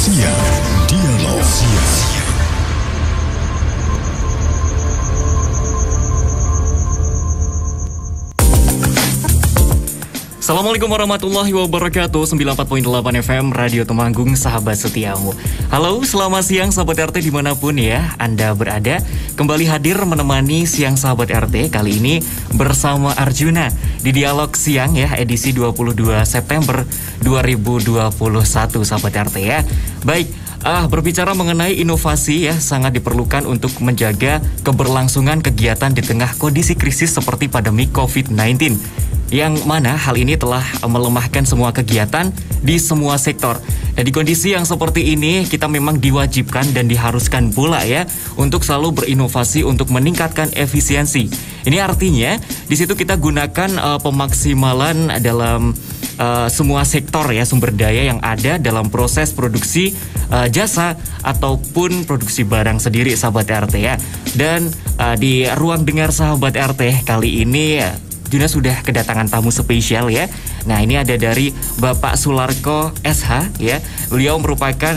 Siang Dialog. Assalamualaikum warahmatullahi wabarakatuh. 94.8 FM Radio Temanggung, sahabat setiamu. Halo, selamat siang sahabat RT dimanapun ya Anda berada. Kembali hadir menemani siang sahabat RT. Kali ini bersama Arjuna di Dialog Siang ya, edisi 22 September 2021 sahabat RT ya. Baik, berbicara mengenai inovasi ya, sangat diperlukan untuk menjaga keberlangsungan kegiatan di tengah kondisi krisis seperti pandemi COVID-19. Yang mana hal ini telah melemahkan semua kegiatan di semua sektor. Dan di kondisi yang seperti ini kita memang diwajibkan dan diharuskan pula ya untuk selalu berinovasi untuk meningkatkan efisiensi. Ini artinya di situ kita gunakan pemaksimalan dalam semua sektor ya, sumber daya yang ada dalam proses produksi jasa ataupun produksi barang sendiri sahabat RT ya. Dan di ruang dengar sahabat RT kali ini ya, Juna sudah kedatangan tamu spesial ya. Nah, ini ada dari Bapak Sularko SH ya. Beliau merupakan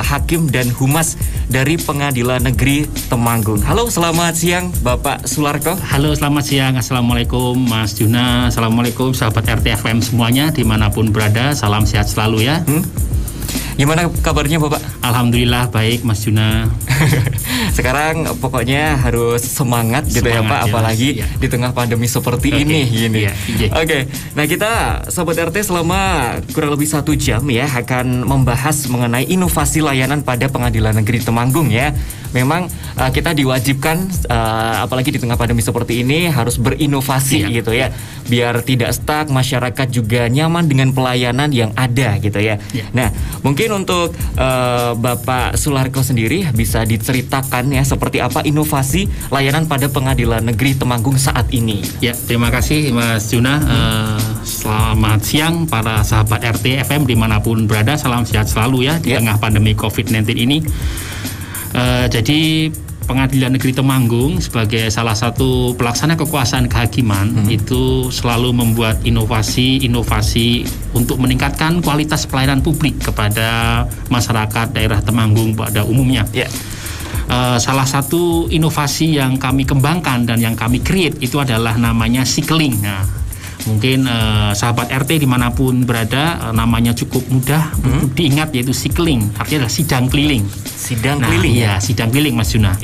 hakim dan humas dari Pengadilan Negeri Temanggung. Halo, selamat siang Bapak Sularko. Halo, selamat siang. Assalamualaikum Mas Juna. Assalamualaikum sahabat RTFM semuanya dimanapun berada. Salam sehat selalu ya. Gimana kabarnya Bapak? Alhamdulillah baik Mas Juna. Sekarang pokoknya harus semangat gitu ya Pak, apalagi ya, di tengah pandemi seperti ini gini. Oke. Nah, kita sahabat RT selama kurang lebih 1 jam ya akan membahas mengenai inovasi layanan pada Pengadilan Negeri Temanggung ya. Memang kita diwajibkan apalagi di tengah pandemi seperti ini harus berinovasi gitu ya. Biar tidak stuck, masyarakat juga nyaman dengan pelayanan yang ada gitu ya. Nah, mungkin untuk Bapak Sularko sendiri bisa diceritakan ya seperti apa inovasi layanan pada Pengadilan Negeri Temanggung saat ini. Ya, terima kasih Mas Juna. Selamat siang para sahabat RT FM dimanapun berada. Salam sehat selalu ya di tengah pandemi COVID-19 ini. Jadi Pengadilan Negeri Temanggung sebagai salah satu pelaksana kekuasaan kehakiman itu selalu membuat inovasi untuk meningkatkan kualitas pelayanan publik kepada masyarakat daerah Temanggung pada umumnya. Salah satu inovasi yang kami kembangkan dan yang kami create itu adalah namanya Cycling. Nah, mungkin sahabat RT dimanapun berada namanya cukup mudah untuk diingat, yaitu Cycling, artinya adalah sidang keliling. Sidang keliling? Iya, sidang keliling Mas Juna.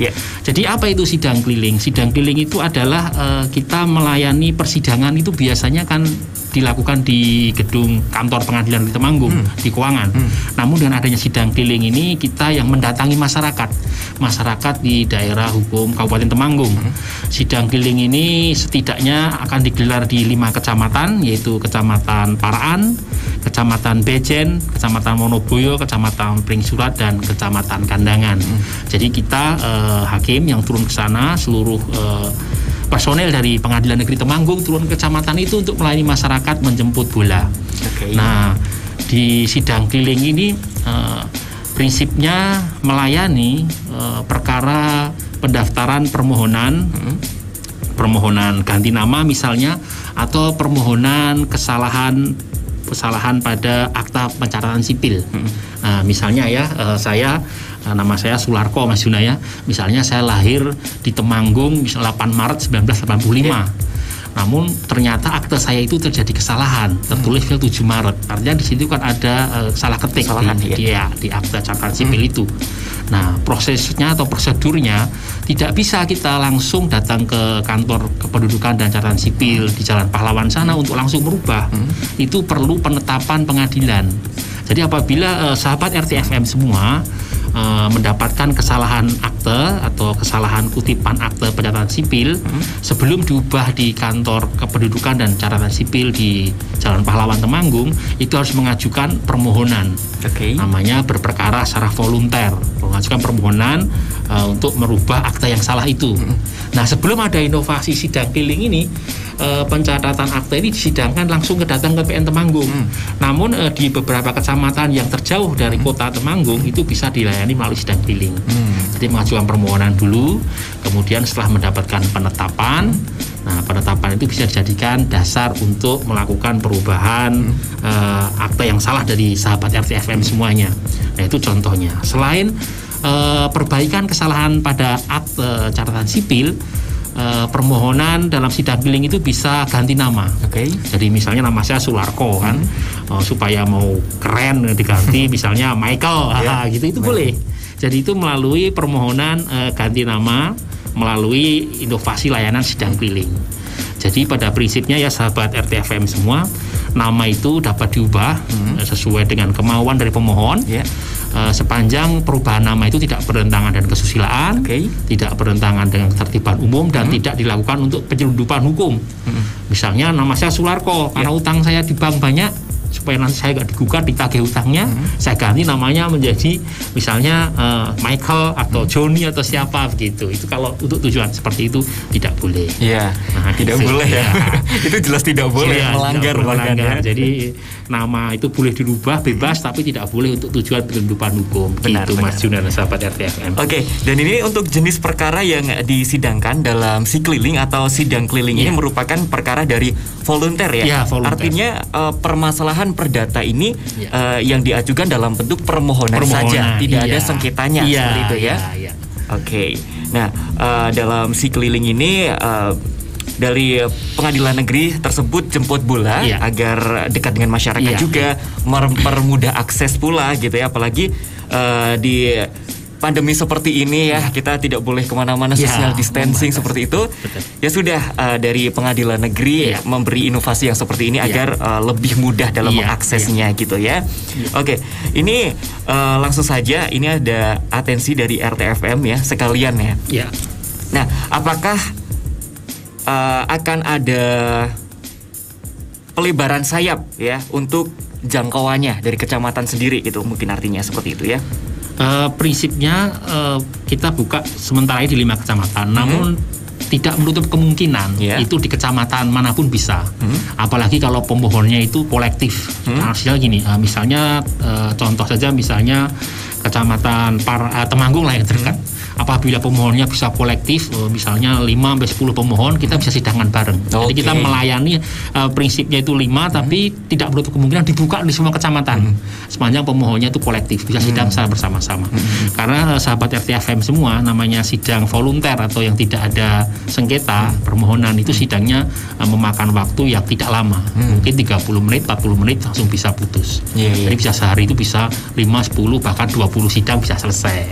Jadi apa itu sidang keliling? Sidang keliling itu adalah kita melayani persidangan itu biasanya kan dilakukan di gedung kantor Pengadilan Negeri Temanggung, di Keuangan. Namun dengan adanya sidang keliling ini kita yang mendatangi masyarakat di daerah hukum Kabupaten Temanggung. Sidang keliling ini setidaknya akan digelar di 5 kecamatan, yaitu Kecamatan Paraan, Kecamatan Bejen, Kecamatan Wonoboyo, Kecamatan Pringsurat, dan Kecamatan Kandangan. Jadi kita hakim yang turun ke sana, seluruh personel dari Pengadilan Negeri Temanggung turun ke kecamatan itu untuk melayani masyarakat menjemput bola. Nah, di sidang keliling ini prinsipnya melayani perkara pendaftaran permohonan ganti nama misalnya, atau permohonan kesalahan pada akta pencatatan sipil. Nah, misalnya ya, nama saya Sularko Mas Juna ya. Misalnya saya lahir di Temanggung 8 Maret 1985. Namun ternyata akte saya itu terjadi kesalahan, tertulis 7 Maret. Artinya di situ kan ada salah ketik di akte catatan sipil itu. Nah, prosesnya atau prosedurnya tidak bisa kita langsung datang ke kantor kependudukan dan catatan sipil di Jalan Pahlawan sana untuk langsung merubah. Itu perlu penetapan pengadilan. Jadi apabila sahabat RTFM semua mendapatkan kesalahan akte atau kesalahan kutipan akte pencatatan sipil sebelum diubah di kantor kependudukan dan catatan sipil di Jalan Pahlawan Temanggung, itu harus mengajukan permohonan. Namanya berperkara secara volunter, mengajukan permohonan untuk merubah akta yang salah itu. Nah, sebelum ada inovasi sidang keliling ini, pencatatan akta ini disidangkan langsung datang ke PN Temanggung. Namun di beberapa kecamatan yang terjauh dari kota Temanggung itu bisa dilayani melalui sidang keliling. Jadi mengajukan permohonan dulu, kemudian setelah mendapatkan penetapan, nah penetapan itu bisa dijadikan dasar untuk melakukan perubahan akta yang salah dari sahabat RTFM semuanya. Nah, itu contohnya. Selain perbaikan kesalahan pada akte catatan sipil, permohonan dalam sidang keliling itu bisa ganti nama. Jadi misalnya nama saya Sularko kan, supaya mau keren diganti misalnya Michael, gitu itu boleh. Jadi itu melalui permohonan ganti nama melalui inovasi layanan sidang keliling. Jadi pada prinsipnya ya sahabat RTFM semua, nama itu dapat diubah sesuai dengan kemauan dari pemohon. Sepanjang perubahan nama itu tidak bertentangan dengan kesusilaan, tidak bertentangan dengan ketertiban umum, dan tidak dilakukan untuk penyelundupan hukum. Misalnya nama saya Sularko, karena utang saya di bank banyak, supaya nanti saya nggak digugat ditagih utangnya, saya ganti namanya menjadi misalnya Michael atau Johnny atau siapa begitu. Itu kalau untuk tujuan seperti itu tidak boleh. Tidak boleh ya. Itu jelas tidak boleh, melanggar. Jadi nama itu boleh dirubah bebas, tapi tidak boleh untuk tujuan penyelundupan hukum. Benar. Mas Juna dan sahabat RTFM. Dan ini untuk jenis perkara yang disidangkan dalam sikliling atau sidang keliling ini merupakan perkara dari volunteer ya. Volunteer. Artinya permasalahan perdata ini yang diajukan dalam bentuk permohonan saja, tidak ada sengketanya seperti itu ya. Nah, dalam sikliling ini dari pengadilan negeri tersebut jemput bola agar dekat dengan masyarakat juga, mempermudah akses pula gitu ya, apalagi di pandemi seperti ini ya, kita tidak boleh kemana-mana, social distancing seperti itu. Ya sudah, dari pengadilan negeri memberi inovasi yang seperti ini agar lebih mudah dalam mengaksesnya gitu ya. Ini langsung saja, ini ada atensi dari RTFM ya sekalian ya. Nah, apakah akan ada pelebaran sayap ya untuk jangkauannya dari kecamatan sendiri gitu, mungkin artinya seperti itu ya? Prinsipnya kita buka sementara di 5 kecamatan, namun tidak menutup kemungkinan itu di kecamatan manapun bisa. Apalagi kalau pemohonnya itu kolektif. Hasilnya gini, misalnya contoh saja misalnya kecamatan Temanggung lah yang terdekat. Apabila pemohonnya bisa kolektif, misalnya 5-10 pemohon, kita bisa sidangan bareng. Jadi kita melayani prinsipnya itu 5, tapi tidak menutup kemungkinan dibuka di semua kecamatan. Sepanjang pemohonnya itu kolektif, bisa sidang secara bersama-sama. Karena sahabat RTFM semua, namanya sidang volunteer atau yang tidak ada sengketa permohonan, itu sidangnya memakan waktu yang tidak lama. Mungkin 30 menit, 40 menit langsung bisa putus. Jadi bisa sehari itu bisa 5, 10, bahkan 20 sidang bisa selesai.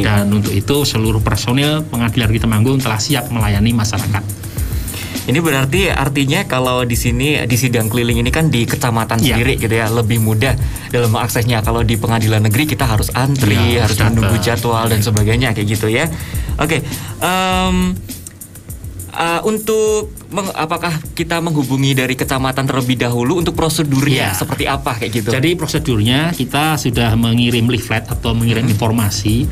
Dan untuk itu seluruh personil pengadilan negeri Temanggung telah siap melayani masyarakat. Ini berarti artinya kalau di sini di sidang keliling ini kan di kecamatan sendiri gitu ya, lebih mudah dalam aksesnya. Kalau di pengadilan negeri kita harus antri, harus menunggu jadwal dan sebagainya kayak gitu ya. Untuk apakah kita menghubungi dari kecamatan terlebih dahulu untuk prosedurnya seperti apa kayak gitu? Jadi prosedurnya kita sudah mengirim leaflet atau mengirim informasi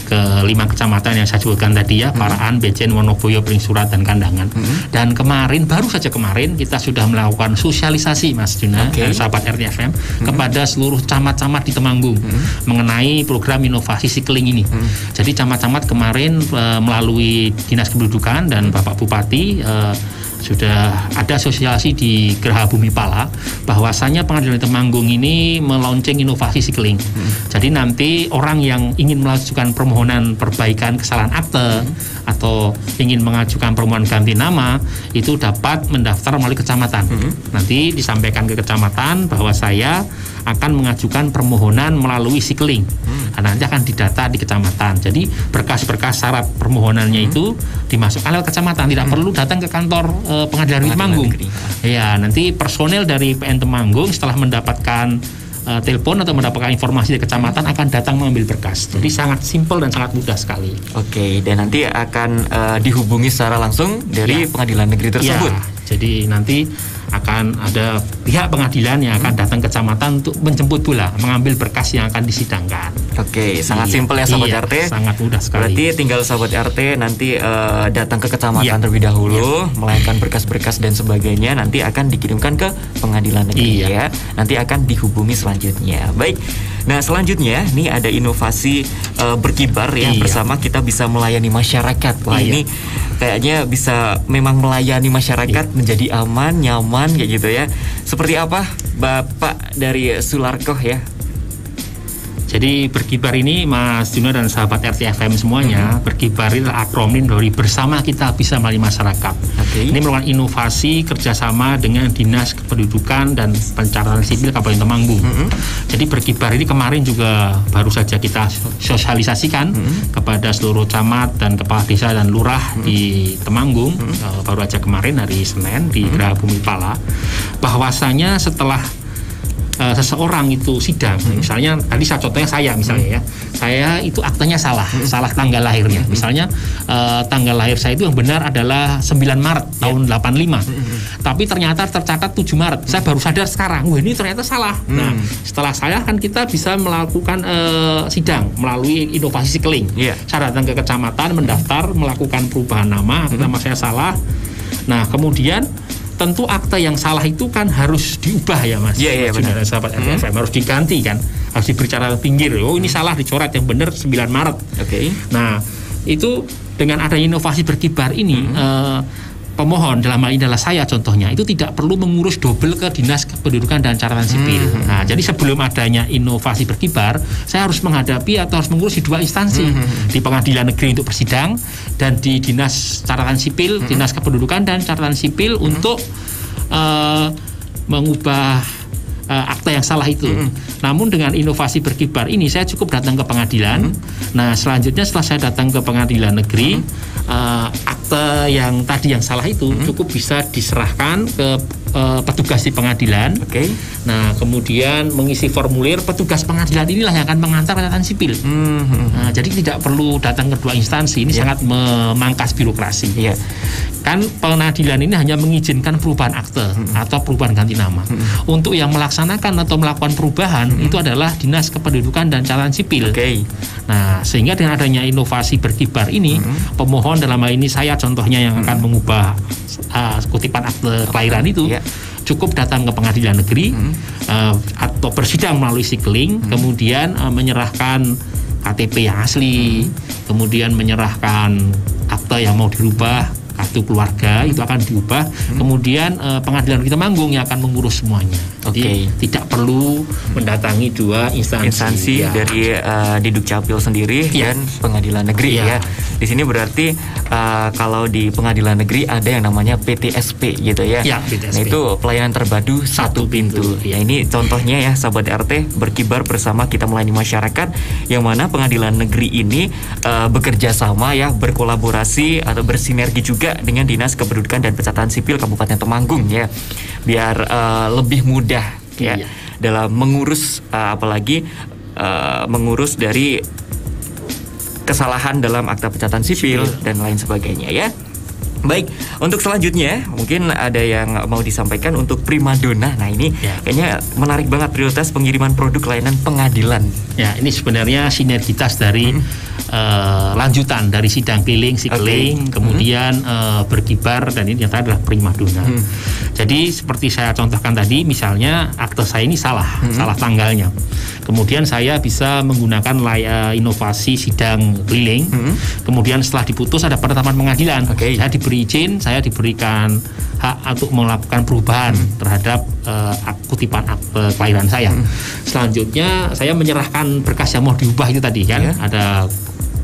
ke 5 kecamatan yang saya sebutkan tadi ya, Paraan, Bejen, Wonoboyo, Pringsurat, dan Kandangan. Dan baru saja kemarin kita sudah melakukan sosialisasi Mas Juna dan sahabat RTFM kepada seluruh camat-camat di Temanggung mengenai program inovasi sikling ini. Jadi camat-camat kemarin melalui Dinas Kependudukan dan Bapak Bupati sudah ada sosialisasi di Geraha Bumi Pala bahwasanya pengadilan Temanggung ini melaunching inovasi sikling. Jadi nanti orang yang ingin melakukan permohonan perbaikan kesalahan akte atau ingin mengajukan permohonan ganti nama itu dapat mendaftar melalui kecamatan. Nanti disampaikan ke kecamatan bahwa saya akan mengajukan permohonan melalui sikling. Nanti akan didata di kecamatan. Jadi berkas-berkas syarat permohonannya itu dimasukkan lewat kecamatan, tidak perlu datang ke kantor pengadilan negeri Temanggung. Ya, nanti personel dari PN Temanggung setelah mendapatkan telepon atau mendapatkan informasi dari kecamatan akan datang mengambil berkas. Jadi sangat simpel dan sangat mudah sekali. Dan nanti akan dihubungi secara langsung dari pengadilan negeri tersebut. Jadi nanti akan ada pihak pengadilan yang akan datang ke kecamatan untuk menjemput bola, mengambil berkas yang akan disidangkan. Oke, sangat simpel ya sahabat RT. Sangat mudah sekali. Berarti tinggal sahabat RT nanti datang ke kecamatan terlebih dahulu, melayangkan berkas-berkas dan sebagainya, nanti akan dikirimkan ke pengadilan negeri ya. Nanti akan dihubungi selanjutnya. Baik. Nah, selanjutnya nih ada inovasi berkibar ya, bersama kita bisa melayani masyarakat. Wah, ini kayaknya bisa memang melayani masyarakat menjadi aman, nyaman kayak gitu ya. Seperti apa Bapak dari Sularko ya? Jadi berkibar ini Mas Juno dan sahabat RTFM semuanya, berkibar itu akronim dari bersama kita bisa melayani masyarakat. Ini merupakan inovasi kerjasama dengan Dinas Kependudukan dan Pencatatan Sipil Kabupaten Temanggung. Jadi berkibar ini kemarin juga baru saja kita sosialisasikan kepada seluruh camat dan kepala desa dan lurah di Temanggung, baru aja kemarin hari Senin di Geraha Bumi Pala, bahwasanya setelah seseorang itu sidang, misalnya tadi contohnya saya misalnya ya, saya itu aktenya salah tanggal lahirnya, misalnya tanggal lahir saya itu yang benar adalah 9 Maret tahun 85, tapi ternyata tercatat 7 Maret, saya baru sadar sekarang, wah ini ternyata salah. Nah, setelah saya kan kita bisa melakukan sidang melalui inovasi sikeling. Saya datang ke kecamatan, mendaftar, melakukan perubahan nama saya salah. Nah, kemudian tentu akta yang salah itu kan harus diubah ya Mas. Iya benar. Sahabat RTFM harus diganti kan, harus diberi catatan pinggir. Oh ini salah, dicoret, yang benar 9 Maret. Nah itu dengan adanya inovasi berkibar ini, pemohon dalam hal ini adalah saya contohnya, itu tidak perlu mengurus double ke Dinas Kependudukan dan Catatan Sipil. Nah, jadi sebelum adanya inovasi berkibar, saya harus menghadapi atau harus mengurus di 2 instansi, di Pengadilan Negeri untuk bersidang dan di Dinas Catatan Sipil, Dinas Kependudukan dan Catatan Sipil untuk mengubah akta yang salah itu. Namun dengan inovasi berkibar ini saya cukup datang ke pengadilan. Nah, selanjutnya setelah saya datang ke Pengadilan Negeri, akte yang tadi yang salah itu cukup bisa diserahkan ke petugas di pengadilan. Nah, kemudian mengisi formulir, petugas pengadilan inilah yang akan mengantar catatan sipil. Nah, jadi tidak perlu datang ke 2 instansi. Ini sangat memangkas birokrasi. Kan pengadilan ini hanya mengizinkan perubahan akte atau perubahan ganti nama. Untuk yang melaksanakan atau melakukan perubahan itu adalah Dinas Kependudukan dan Catatan Sipil. Nah, sehingga dengan adanya inovasi berkibar ini, pemohon dalam hal ini saya contohnya yang akan mengubah kutipan akte kelahiran itu, cukup datang ke pengadilan negeri atau bersidang melalui sikeling, kemudian menyerahkan KTP yang asli, kemudian menyerahkan akte yang mau dirubah, kartu keluarga itu akan diubah, kemudian pengadilan kita Temanggung yang akan mengurus semuanya. Jadi tidak perlu mendatangi 2 instansi dari di Dukcapil sendiri dan pengadilan negeri ya. Di sini berarti kalau di pengadilan negeri ada yang namanya PTSP gitu ya. PTSP. Nah, itu pelayanan terpadu satu pintu. Ya, ini contohnya ya sahabat RT, berkibar bersama kita melayani masyarakat, yang mana pengadilan negeri ini bekerja sama ya, berkolaborasi atau bersinergi juga dengan Dinas Kependudukan dan Pencatatan Sipil Kabupaten Temanggung ya, biar lebih mudah ya dalam mengurus apalagi mengurus dari kesalahan dalam akta pencatatan sipil dan lain sebagainya ya. Baik, untuk selanjutnya mungkin ada yang mau disampaikan untuk primadona. Nah, ini kayaknya menarik banget, prioritas pengiriman produk layanan pengadilan. Ya, ini sebenarnya sinergitas dari lanjutan dari sidang keliling, sikeling, kemudian berkibar, dan ini ternyata adalah primadona. Jadi seperti saya contohkan tadi, misalnya akte saya ini salah tanggalnya. Kemudian saya bisa menggunakan inovasi sidang keliling. Kemudian setelah diputus ada penetapan pengadilan. Saya diberi izin, saya diberikan hak untuk melakukan perubahan terhadap kutipan akte kelahiran saya. Selanjutnya saya menyerahkan berkas yang mau diubah itu tadi kan. Ada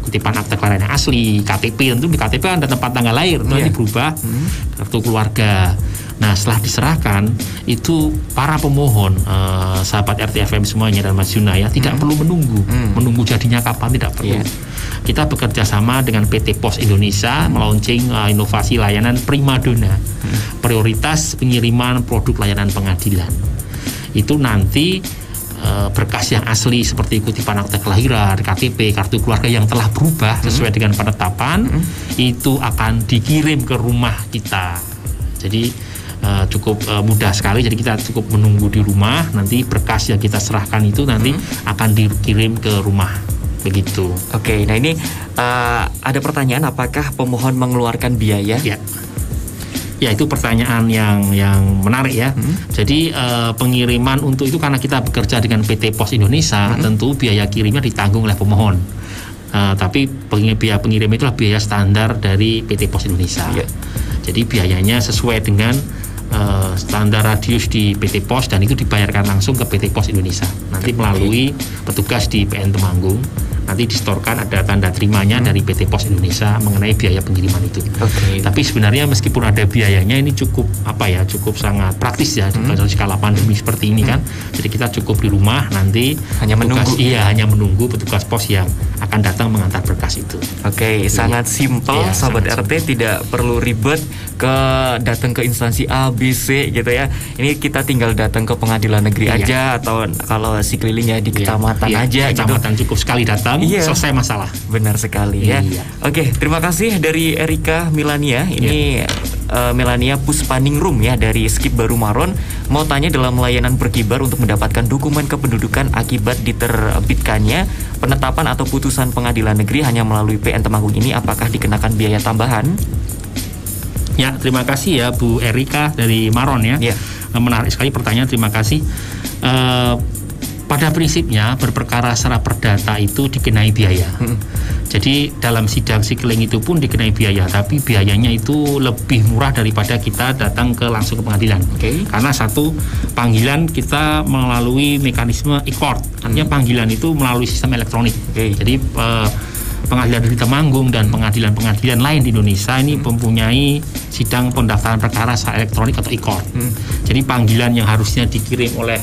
kutipan akte kelahiran yang asli, KTP, tentu di KTP ada tempat tanggal lahir, itu nanti berubah, kartu keluarga. Nah, setelah diserahkan itu para pemohon, sahabat RTFM semuanya dan Mas Yuna ya, tidak perlu menunggu jadinya kapan, tidak perlu. Kita bekerja sama dengan PT Pos Indonesia melaunching inovasi layanan primadona, prioritas pengiriman produk layanan pengadilan. Itu nanti berkas yang asli seperti kutipan akte kelahiran, KTP, kartu keluarga yang telah berubah sesuai dengan penetapan itu akan dikirim ke rumah kita. Jadi cukup mudah sekali. Jadi kita cukup menunggu di rumah, nanti berkas yang kita serahkan itu nanti akan dikirim ke rumah, begitu. Oke, nah ini ada pertanyaan, apakah pemohon mengeluarkan biaya? Ya, itu pertanyaan yang menarik ya. Jadi pengiriman untuk itu karena kita bekerja dengan PT Pos Indonesia, tentu biaya kirimnya ditanggung oleh pemohon. Tapi biaya pengirim itu adalah biaya standar dari PT Pos Indonesia. Jadi biayanya sesuai dengan standar radius di PT Pos, dan itu dibayarkan langsung ke PT Pos Indonesia. Nanti melalui petugas di PN Temanggung, nanti distorkan ada tanda terimanya dari PT Pos Indonesia mengenai biaya pengiriman itu. Tapi sebenarnya meskipun ada biayanya, ini cukup cukup sangat praktis ya di skala pandemi seperti ini kan. Jadi kita cukup di rumah, nanti hanya menunggu petugas pos yang akan datang mengantar berkas itu. Sangat simpel, sahabat RT, tidak perlu ribet datang ke instansi A, B, C gitu ya. Ini kita tinggal datang ke pengadilan negeri aja, atau kalau si kelilingnya di kecamatan aja. Kecamatan cukup sekali datang, selesai masalah. Benar sekali ya. Oke, terima kasih dari Erika Milania. Ini Melania Puspaningrum ya dari Skip Baru Maron, mau tanya dalam layanan berkibar untuk mendapatkan dokumen kependudukan akibat diterbitkannya penetapan atau putusan pengadilan negeri hanya melalui PN Temanggung ini, apakah dikenakan biaya tambahan? Ya, terima kasih ya Bu Erika dari Maron ya. Menarik sekali pertanyaan, terima kasih. Pada prinsipnya berperkara secara perdata itu dikenai biaya. Jadi dalam sidang Sikling itu pun dikenai biaya, tapi biayanya itu lebih murah daripada kita datang langsung ke pengadilan. Karena satu, panggilan kita melalui mekanisme e-court, artinya panggilan itu melalui sistem elektronik. Jadi pengadilan di Temanggung dan pengadilan-pengadilan lain di Indonesia ini mempunyai sidang pendaftaran perkara secara elektronik atau e-court. Jadi panggilan yang harusnya dikirim oleh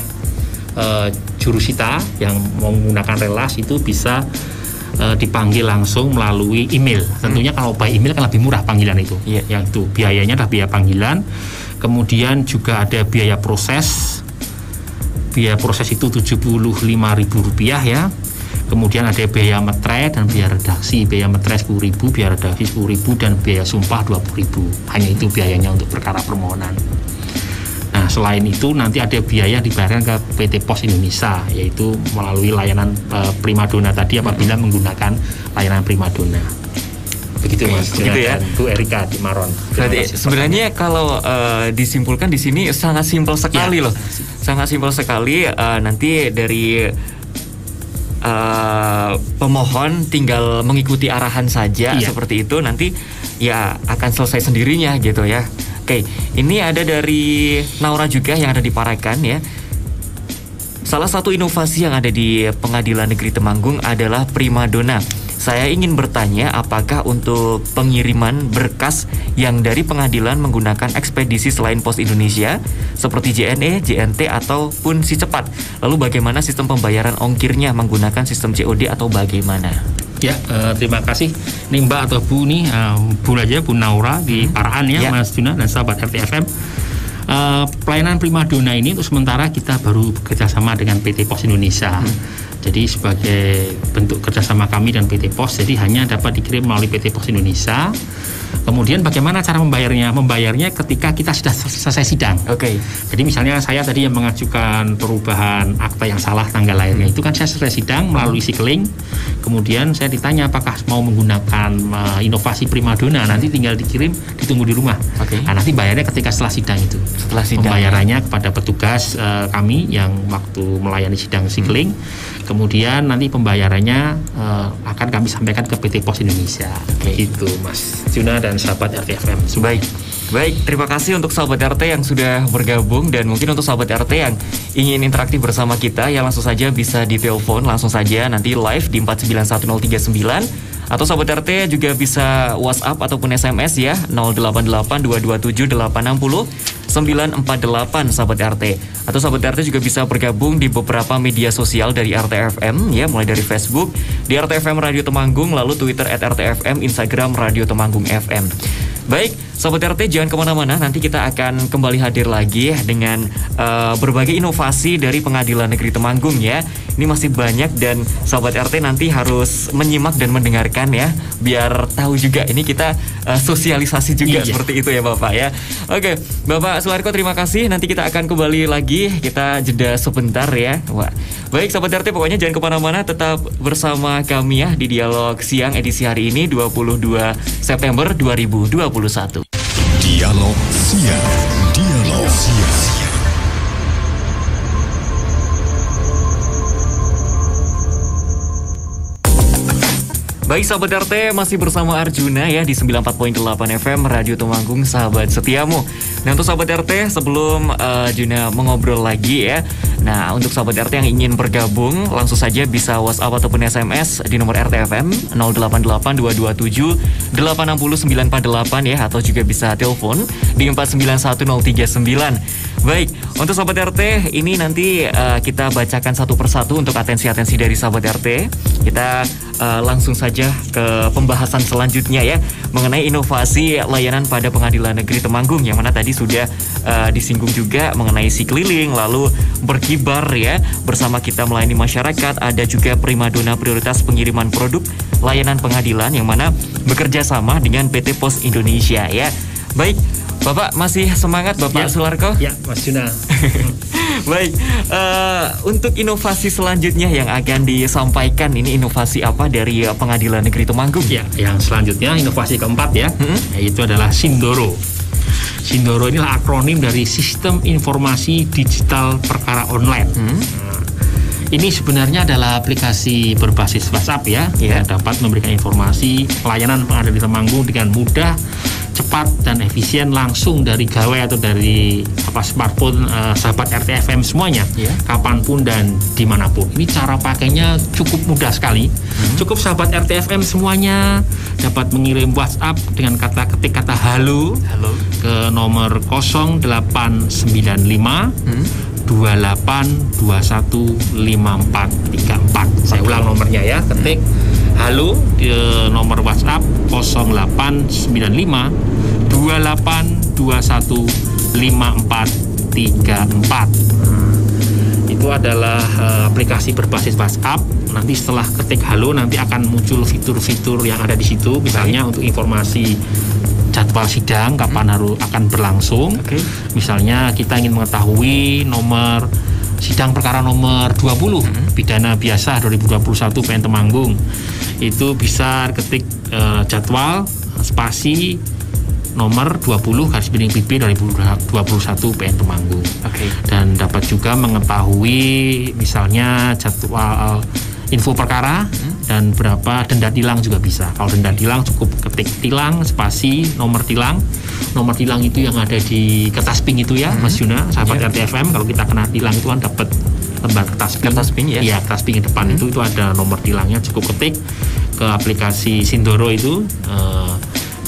jurusita yang menggunakan relas itu bisa dipanggil langsung melalui email. Tentunya kalau by email kan lebih murah panggilan itu. Yang itu biayanya adalah biaya panggilan. Kemudian juga ada biaya proses. Biaya proses itu Rp75.000 ya. Kemudian ada biaya metre dan biaya redaksi. Biaya metre Rp10.000, biaya redaksi Rp10.000, dan biaya sumpah Rp20.000. Hanya itu biayanya untuk perkara permohonan. Nah, selain itu nanti ada biaya dibayarkan ke PT Pos Indonesia, yaitu melalui layanan Primadona tadi apabila menggunakan layanan Primadona. Begitu Mas, begitu ya. Dan Bu Erika di Maron. Berarti sebenarnya kalau disimpulkan di sini sangat simpel sekali loh. Sangat simpel sekali, nanti dari pemohon tinggal mengikuti arahan saja seperti itu, nanti ya akan selesai sendirinya gitu ya. Oke, ini ada dari Naura juga yang ada di Parakan ya. Salah satu inovasi yang ada di Pengadilan Negeri Temanggung adalah Primadona. Saya ingin bertanya, apakah untuk pengiriman berkas yang dari pengadilan menggunakan ekspedisi selain Pos Indonesia seperti JNE, JNT ataupun Si Cepat? Lalu bagaimana sistem pembayaran ongkirnya, menggunakan sistem COD atau bagaimana? Ya, terima kasih. Nih Mbak atau Bu nih, Bu Naura di Paraan ya, Mas Juna dan sahabat RTFM. Pelayanan Primadona ini untuk sementara kita baru bekerja sama dengan PT Pos Indonesia. Jadi sebagai bentuk kerjasama kami dan PT Pos, jadi hanya dapat dikirim melalui PT Pos Indonesia. Kemudian bagaimana cara membayarnya? Membayarnya ketika kita sudah selesai sidang. Jadi misalnya saya tadi yang mengajukan perubahan akta yang salah tanggal lahirnya, itu kan saya selesai sidang melalui Sikling. Kemudian saya ditanya apakah mau menggunakan inovasi Primadona, nanti tinggal dikirim, ditunggu di rumah. Nah, nanti bayarnya ketika setelah sidang itu. Pembayarannya kepada petugas kami yang waktu melayani sidang Sikling. Kemudian nanti pembayarannya akan kami sampaikan ke PT Pos Indonesia. Itu Mas Juna dan sahabat RTFM. Baik, terima kasih untuk sahabat RT yang sudah bergabung, dan mungkin untuk sahabat RT yang ingin interaktif bersama kita ya langsung saja bisa ditelepon langsung saja nanti live di 491039, atau sahabat RT juga bisa WhatsApp ataupun SMS ya 088227860948 sahabat RT. Atau sahabat RT juga bisa bergabung di beberapa media sosial dari RTFM ya, mulai dari Facebook di RTFM Radio Temanggung, lalu Twitter @RTFM, Instagram Radio Temanggung FM. Baik, sahabat RT jangan kemana-mana, nanti kita akan kembali hadir lagi dengan berbagai inovasi dari Pengadilan Negeri Temanggung ya. Ini masih banyak dan sahabat RT nanti harus menyimak dan mendengarkan ya, biar tahu juga ini kita sosialisasi juga seperti itu ya Bapak ya. Oke, Bapak Sularko terima kasih. Nanti kita akan kembali lagi, kita jeda sebentar ya. Wah, baik sahabat RT, pokoknya jangan kemana-mana, tetap bersama kami ya di Dialog Siang edisi hari ini 22 September 2021. Dialog Siang. Dialog Siang. Baik sahabat RT, masih bersama Arjuna ya di 94.8 FM Radio Temanggung, sahabat setiamu. Nah untuk sahabat RT, sebelum Arjuna mengobrol lagi ya, nah untuk sahabat RT yang ingin bergabung, langsung saja bisa WhatsApp ataupun SMS di nomor RTFM 088227 860948 ya, atau juga bisa telepon di 491039. Baik, untuk sahabat RT, ini nanti kita bacakan satu persatu untuk atensi-atensi dari sahabat RT. Kita langsung saja ke pembahasan selanjutnya ya, mengenai inovasi layanan pada Pengadilan Negeri Temanggung, yang mana tadi sudah disinggung juga mengenai si keliling, lalu berkibar ya, bersama kita melayani masyarakat. Ada juga primadona prioritas pengiriman produk layanan pengadilan, yang mana bekerja sama dengan PT Pos Indonesia ya. Baik, Bapak masih semangat Bapak Sularko? Ya, Mas Juna. Baik, untuk inovasi selanjutnya yang akan disampaikan, ini inovasi apa dari Pengadilan Negeri Temanggung? Ya, yang selanjutnya inovasi keempat ya, yaitu adalah Sindoro. Sindoro inilah akronim dari Sistem Informasi Digital Perkara Online. Ini sebenarnya adalah aplikasi berbasis WhatsApp ya, yang dapat memberikan informasi layanan pengadilan di Temanggung dengan mudah, cepat dan efisien langsung dari gawai atau dari smartphone sahabat RTFM semuanya, kapanpun dan dimanapun. Ini cara pakainya cukup mudah sekali. Cukup sahabat RTFM semuanya dapat mengirim WhatsApp dengan ketik kata halo ke nomor 0895 28215434. Saya ulang nomornya ya, ketik halo di nomor WhatsApp 0895 28215434. Itu adalah aplikasi berbasis WhatsApp. Nanti setelah ketik halo, nanti akan muncul fitur-fitur yang ada di situ, misalnya untuk informasi jadwal sidang kapan akan berlangsung. Misalnya kita ingin mengetahui nomor sidang perkara nomor 20 pidana biasa 2021 PN Temanggung, itu bisa ketik jadwal spasi nomor 20 /PB 2021 PN Temanggung. Dan dapat juga mengetahui misalnya jadwal info perkara dan berapa denda tilang juga bisa. Kalau denda tilang cukup ketik tilang spasi nomor tilang. Nomor tilang itu yang ada di kertas pink itu ya, Mas Yuna, sahabat RTFM. Kalau kita kena tilang itu kan dapat lembar kertas pink ya. Iya, kertas pink di depan itu ada nomor tilangnya. Cukup ketik ke aplikasi Sindoro itu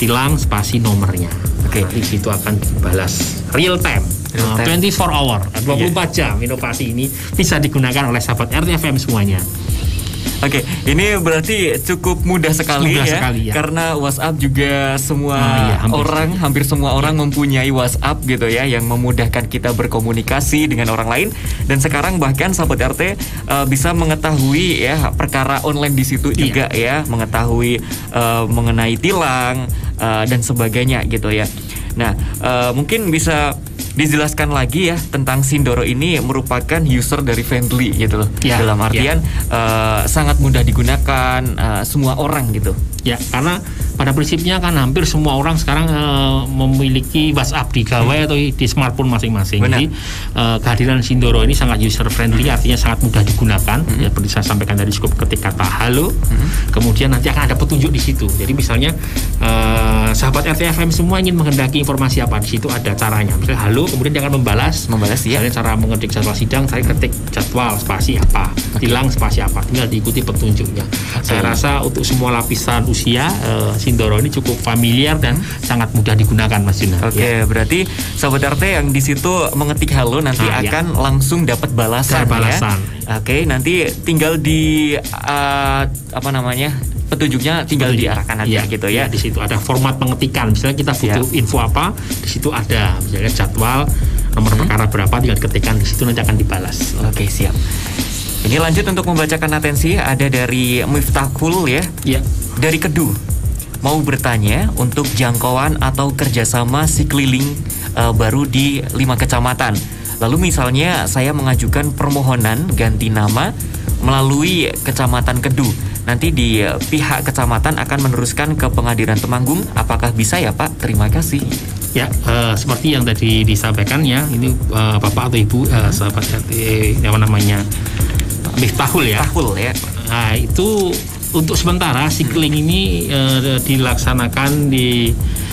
tilang spasi nomornya. Di situ akan dibalas real time. 24 hour, 24 jam. Inovasi ini bisa digunakan oleh sahabat RTFM semuanya. Ini berarti cukup mudah sekali ya, karena WhatsApp juga semua hampir semua orang mempunyai WhatsApp gitu ya, yang memudahkan kita berkomunikasi dengan orang lain. Dan sekarang bahkan sahabat RT bisa mengetahui ya perkara online di situ juga ya, mengetahui mengenai tilang dan sebagainya gitu ya. Nah, mungkin bisa dijelaskan lagi ya tentang Sindoro ini merupakan user dari friendly gitu loh, dalam artian sangat mudah digunakan semua orang gitu. Ya, karena pada prinsipnya kan hampir semua orang sekarang memiliki WhatsApp di gawai atau di smartphone masing-masing. Jadi kehadiran Sindoro ini sangat user friendly, artinya sangat mudah digunakan. Ya, seperti saya sampaikan tadi, cukup ketik kata halo, kemudian nanti akan ada petunjuk di situ. Jadi misalnya sahabat RTFM semua ingin menghendaki informasi apa, di situ ada caranya. Misalnya halo, kemudian dia akan membalas ya. Misalnya cara mengetik jadwal sidang, saya ketik jadwal spasi apa, tilang spasi apa, tinggal diikuti petunjuknya. Saya rasa untuk semua lapisan usia Sindoro ini cukup familiar dan sangat mudah digunakan, Mas Juna. Berarti sahabat RT yang di situ mengetik halo nanti akan langsung dapat balasan. Ya. Nanti tinggal di petunjuknya tinggal diarahkan aja gitu ya. Di situ ada format pengetikan. Misalnya kita butuh info apa, di situ ada misalnya jadwal nomor perkara berapa, tinggal diketikkan di situ, nanti akan dibalas. Siap. ini lanjut untuk membacakan atensi ada dari Miftahul ya. Ya. Dari Kedu. Mau bertanya untuk jangkauan atau kerjasama si keliling baru di 5 kecamatan. Lalu misalnya saya mengajukan permohonan ganti nama melalui Kecamatan Kedu. Nanti di pihak kecamatan akan meneruskan ke Pengadilan Temanggung. Apakah bisa ya Pak? Terima kasih. Ya, seperti yang tadi disampaikan ya, ini Bapak atau Ibu sahabat RT yang namanya Miftahul ya. Miftahul ya. Nah, itu untuk sementara sikling ini dilaksanakan di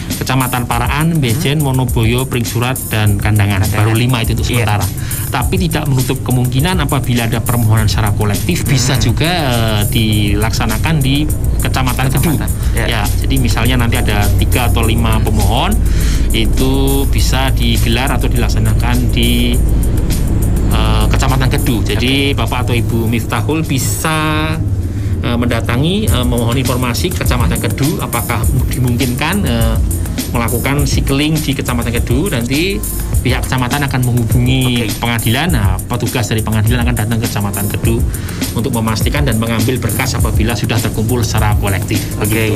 Kecamatan Paraan, Bejen, Monoboyo, Pringsurat, dan Kandangan. Baru 5 itu untuk sementara. Tapi tidak menutup kemungkinan apabila ada permohonan secara kolektif bisa juga dilaksanakan di Kecamatan Kedu. Ya, jadi misalnya nanti ada 3 atau 5 pemohon, itu bisa digelar atau dilaksanakan di Kecamatan Kedu. Jadi Bapak atau Ibu Miftahul bisa mendatangi, memohon informasi Kecamatan Kedu apakah dimungkinkan melakukan sikling di Kecamatan Kedu. Nanti pihak kecamatan akan menghubungi pengadilan. Nah, petugas dari pengadilan akan datang ke Kecamatan Kedu untuk memastikan dan mengambil berkas apabila sudah terkumpul secara kolektif. Oke.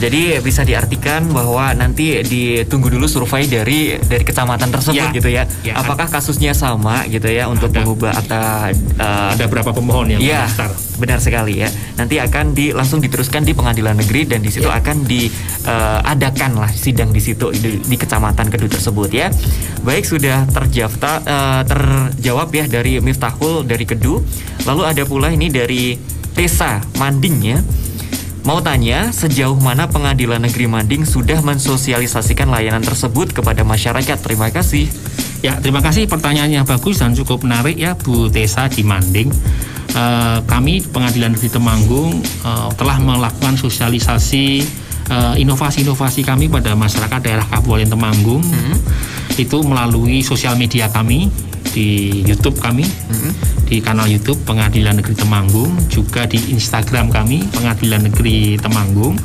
Jadi bisa diartikan bahwa nanti ditunggu dulu survei dari kecamatan tersebut gitu ya. Apakah kasusnya sama gitu ya untuk mengubah akta? Ada berapa pemohon yang mendaftar? Benar sekali ya. Nanti akan langsung diteruskan di pengadilan negeri dan di situ akan diadakan lah sidang di situ di Kecamatan Kedu tersebut ya. Baik, sudah terjawab ya dari Miftahul dari Kedu. Lalu ada pula ini dari Tesa Manding ya. Mau tanya sejauh mana Pengadilan Negeri Manding sudah mensosialisasikan layanan tersebut kepada masyarakat? Terima kasih. Ya, terima kasih, pertanyaannya bagus dan cukup menarik ya Bu Tesa di Manding. Kami Pengadilan Negeri Temanggung telah melakukan sosialisasi inovasi-inovasi kami pada masyarakat daerah Kabupaten Temanggung. Itu melalui sosial media kami di YouTube kami, di kanal YouTube Pengadilan Negeri Temanggung, juga di Instagram kami Pengadilan Negeri Temanggung,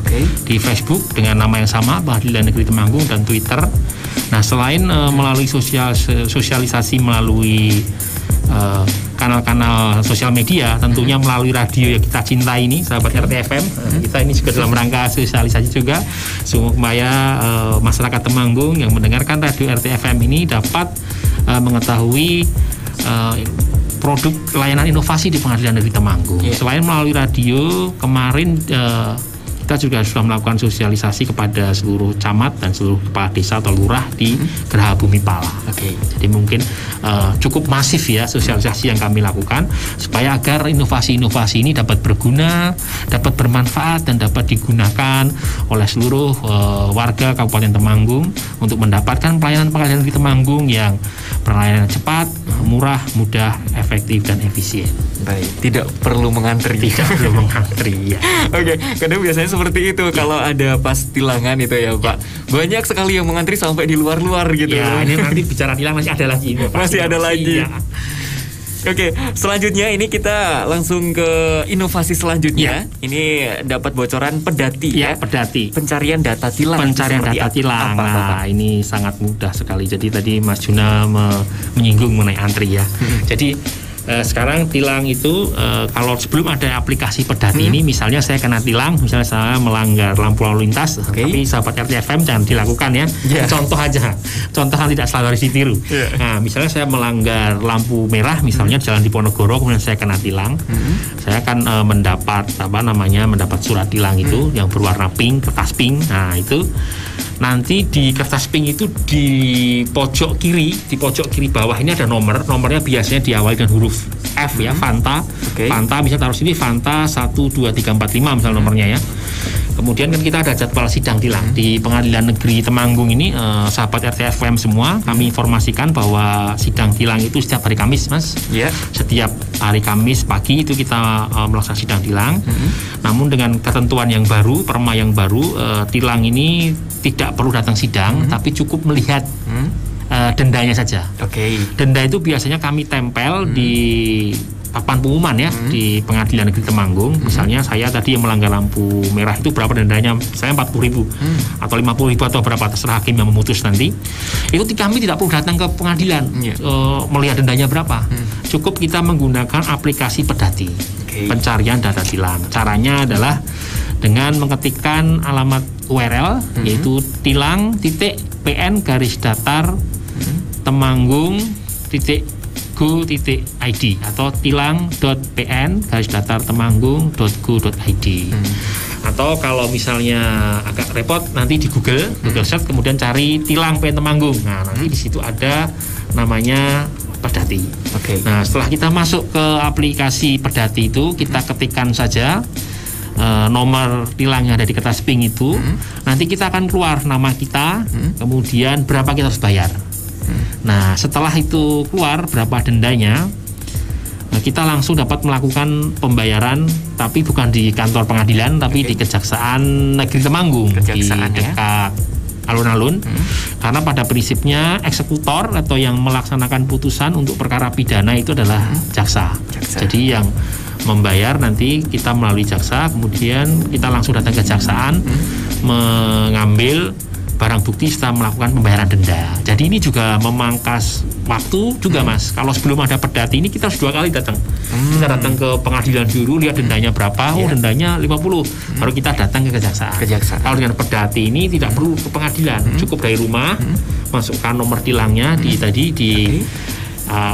di Facebook dengan nama yang sama Pengadilan Negeri Temanggung, dan Twitter. Nah, selain melalui sosialisasi melalui kanal-kanal sosial media, tentunya melalui radio yang kita cintai ini, sahabat RTFM, kita ini juga dalam rangka sosialisasi juga supaya masyarakat Temanggung yang mendengarkan radio RTFM ini dapat mengetahui produk layanan inovasi di Pengadilan Negeri Temanggung. Selain melalui radio, kemarin kita juga sudah melakukan sosialisasi kepada seluruh camat dan seluruh kepala desa atau lurah di Geraha Bumi Pala. Jadi mungkin cukup masif ya sosialisasi yang kami lakukan supaya agar inovasi-inovasi ini dapat berguna, dapat bermanfaat, dan dapat digunakan oleh seluruh warga Kabupaten Temanggung untuk mendapatkan pelayanan Pengadilan Negeri Temanggung yang pelayanan cepat, murah, mudah, efektif, dan efisien. Baik, tidak perlu mengantri. Tidak perlu mengantri ya. Kadang biasanya seperti itu kalau ada pas tilangan itu ya Pak. Banyak sekali yang mengantri sampai di luar-luar gitu. Ya, ini nanti bicara tilang masih ada lagi. Masih ada lagi. Ya. Selanjutnya ini kita langsung ke inovasi selanjutnya. Ini dapat bocoran Pedati ya. Pedati. Pencarian data tilang. Pencarian data tilang. Nah, ini sangat mudah sekali. Jadi tadi Mas Juna menyinggung mengenai antri ya. Jadi sekarang tilang itu kalau sebelum ada aplikasi Pedati ini, misalnya saya kena tilang, misalnya saya melanggar lampu lalu lintas, tapi sahabat RTFM jangan dilakukan ya. Contoh aja, contoh yang tidak selalu harus ditiru. Nah, misalnya saya melanggar lampu merah, misalnya jalan di Ponorogo, kemudian saya kena tilang, saya akan mendapat mendapat surat tilang itu yang berwarna pink, kertas pink. Nah, itu nanti di kertas pink itu di pojok kiri bawah ini ada nomornya biasanya diawali dengan huruf F ya, Fanta. Fanta bisa taruh sini Fanta 1 2 3 4 5 misal nomornya ya. Kemudian kan kita ada jadwal sidang tilang di Pengadilan Negeri Temanggung ini, sahabat RTFM semua, kami informasikan bahwa sidang tilang itu setiap hari Kamis, Mas. Setiap hari Kamis pagi itu kita melaksanakan sidang tilang. Namun dengan ketentuan yang baru, perma yang baru, tilang ini tidak perlu datang sidang, tapi cukup melihat dendanya saja. Denda itu biasanya kami tempel di papan pengumuman ya di Pengadilan Negeri Temanggung. Misalnya saya tadi yang melanggar lampu merah itu berapa dendanya? Saya 40.000 atau 50.000 atau berapa, terserah hakim yang memutus nanti. Itu kami tidak perlu datang ke pengadilan melihat dendanya berapa. Cukup kita menggunakan aplikasi Pedati pencarian data tilang. Caranya adalah dengan mengetikkan alamat URL yaitu tilang.pn/temanggung.go.id atau tilang.pn/temanggung.go.id. Atau kalau misalnya agak repot nanti di Google Search kemudian cari tilang PN Temanggung. Nah, nanti di situ ada namanya Pedati. Nah, setelah kita masuk ke aplikasi Pedati itu, kita ketikkan saja nomor tilang yang ada di kertas pink itu. Nanti kita akan keluar nama kita, kemudian berapa kita harus bayar. Nah, setelah itu keluar berapa dendanya, kita langsung dapat melakukan pembayaran, tapi bukan di kantor pengadilan, tapi di Kejaksaan Negeri Temanggung, di dekat alun-alun. Karena pada prinsipnya eksekutor atau yang melaksanakan putusan untuk perkara pidana itu adalah jaksa. Jadi yang membayar nanti kita melalui jaksa, kemudian kita langsung datang ke kejaksaan mengambil barang bukti setelah melakukan pembayaran denda. Jadi ini juga memangkas waktu juga Mas. Kalau sebelum ada Pedati ini kita harus 2 kali datang. Kita datang ke pengadilan dulu, lihat dendanya berapa, dendanya 50, baru kita datang ke kejaksaan. Kalau dengan Pedati ini tidak perlu ke pengadilan, cukup dari rumah, masukkan nomor tilangnya di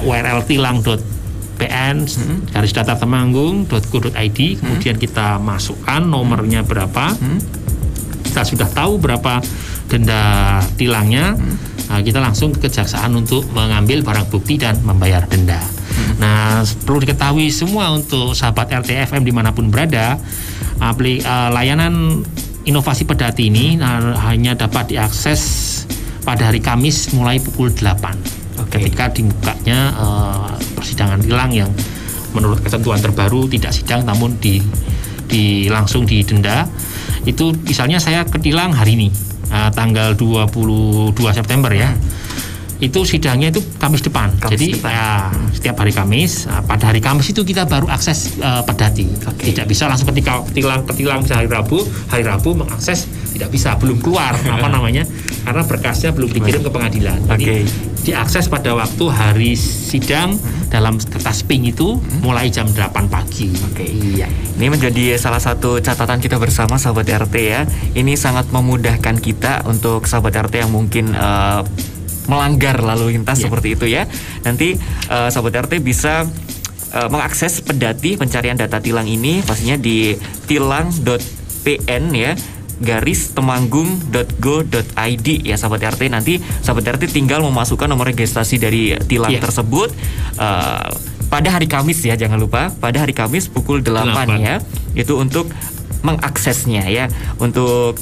URL tilang.pn/temanggung.go.id, kemudian kita masukkan nomornya berapa, kita sudah tahu berapa denda tilangnya, kita langsung ke kejaksaan untuk mengambil barang bukti dan membayar denda. Nah, perlu diketahui semua untuk sahabat RTFM dimanapun berada, layanan inovasi Pedati ini hanya dapat diakses pada hari Kamis mulai pukul 8 ketika dibukanya persidangan tilang yang menurut ketentuan terbaru tidak sidang namun langsung didenda. Itu misalnya saya ketilang hari ini tanggal 22 September ya. Itu sidangnya itu Kamis depan. Jadi setiap hari Kamis, pada hari Kamis itu kita baru akses Pedati. Tidak bisa langsung ketika ketilang bisa hari Rabu mengakses, tidak bisa, belum keluar karena berkasnya belum dikirim ke pengadilan. Jadi diakses pada waktu hari sidang dalam kertas pink itu mulai jam 8 pagi. Ini menjadi salah satu catatan kita bersama sahabat RT ya. Ini sangat memudahkan kita untuk sahabat RT yang mungkin melanggar lalu lintas seperti itu ya. Nanti sahabat RT bisa mengakses Pedati pencarian data tilang ini pastinya di tilang.pn ya /temanggung.go.id ya sahabat RT. Nanti sahabat RT tinggal memasukkan nomor registrasi dari tilang tersebut pada hari Kamis ya, jangan lupa pada hari Kamis pukul 8 ya. Itu untuk mengaksesnya ya. Untuk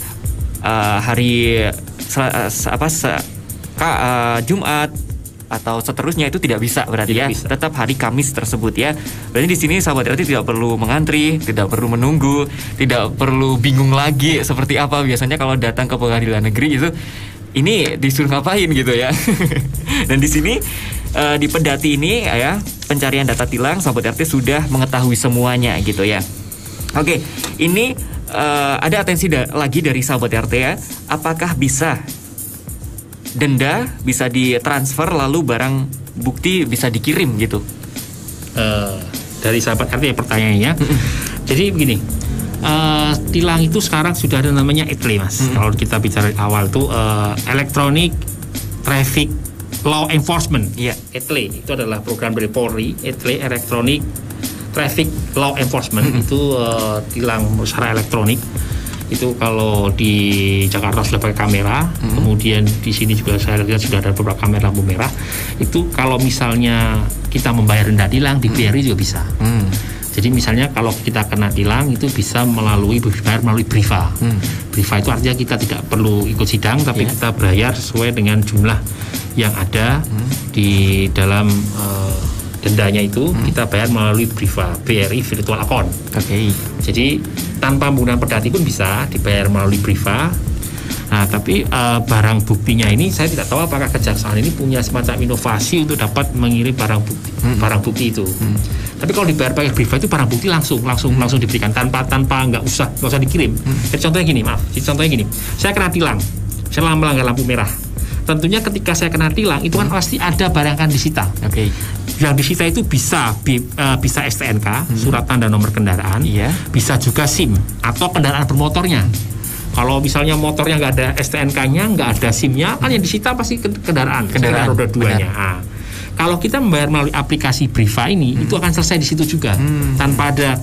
hari Jumat atau seterusnya itu tidak bisa berarti bisa. Tetap hari Kamis tersebut ya. Berarti di sini sahabat RT tidak perlu mengantri, tidak perlu menunggu, tidak perlu bingung lagi seperti apa biasanya kalau datang ke pengadilan negeri itu. Ini disuruh ngapain gitu ya. Dan di sini di Pedati ini ya, pencarian data tilang sahabat RT sudah mengetahui semuanya gitu ya. Oke, ini ada atensi lagi dari sahabat RT ya. Apakah bisa denda bisa ditransfer lalu barang bukti bisa dikirim gitu? Dari sahabat RT pertanyaannya. Jadi begini, tilang itu sekarang sudah ada namanya ETLE Mas. Kalau kita bicara awal tuh Electronic Traffic Law Enforcement. ETLE itu adalah program dari Polri. ETLE Electronic Traffic Law Enforcement itu tilang secara elektronik. Itu kalau di Jakarta sudah pakai kamera, kemudian di sini juga saya lihat sudah ada beberapa kamera lampu merah. Itu kalau misalnya kita membayar denda tilang di BRI juga bisa. Jadi misalnya kalau kita kena tilang itu bisa melalui BRIVA. BRIVA itu artinya kita tidak perlu ikut sidang, tapi kita bayar sesuai dengan jumlah yang ada di dalam dendanya itu kita bayar melalui BRI Virtual Account. Jadi tanpa menggunakan Pedati pun bisa dibayar melalui BRIVA. Nah, tapi barang buktinya ini saya tidak tahu apakah kejaksaan ini punya semacam inovasi untuk dapat mengirim barang bukti itu. Tapi kalau dibayar pakai Briva itu barang bukti langsung diberikan tanpa nggak usah dikirim. Jadi contohnya gini, saya kena tilang, saya melanggar lampu merah. Tentunya ketika saya kena tilang itu kan pasti ada barang kan disita. Oke. Yang disita itu bisa STNK, surat tanda nomor kendaraan, bisa juga SIM atau kendaraan bermotornya. Kalau misalnya motornya nggak ada STNK-nya, nggak ada SIM-nya, kan yang disita pasti kendaraan roda 2-nya. Nah, kalau kita membayar melalui aplikasi Briva ini, itu akan selesai di situ juga, tanpa ada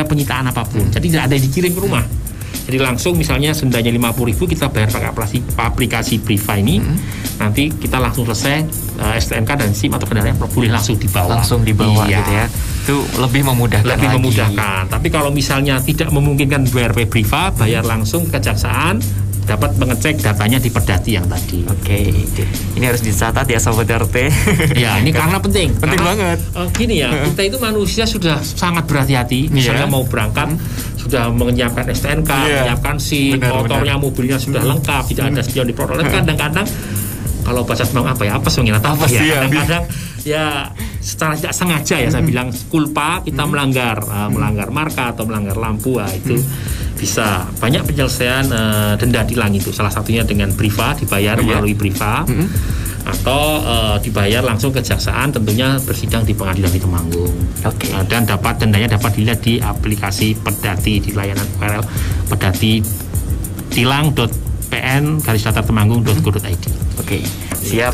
penyitaan apapun. Jadi tidak ada yang dikirim ke rumah. Jadi langsung misalnya dendanya 50.000 kita bayar pakai aplikasi Briva ini, nanti kita langsung selesai STNK dan SIM atau kendaraan boleh langsung dibawa. Gitu ya. Itu lebih memudahkan. Tapi kalau misalnya tidak memungkinkan bayar pakai Briva, bayar langsung ke kejaksaan, dapat mengecek datanya di Perdati yang tadi. Oke. Ini harus dicatat ya Sobat RT. Ya, ini karena penting. Penting banget. Gini ya, kita itu manusia sudah sangat berhati-hati. Misalnya mau berangkat, sudah menyiapkan STNK, menyiapkan SIM, motornya, mobilnya sudah lengkap, tidak ada spion di protokol. Kadang-kadang kalau bahasa Bang kadang-kadang ya secara tidak sengaja ya saya bilang kulpa kita melanggar marka atau melanggar lampu, itu bisa banyak penyelesaian denda tilang itu. Salah satunya dengan Briva, dibayar melalui Briva, atau dibayar langsung ke kejaksaan, tentunya bersidang di pengadilan di Temanggung. Dan dendanya dapat dilihat di aplikasi Perdati di layanan URL Perdati tilang.pn/temanggung.go.id. Oke, siap.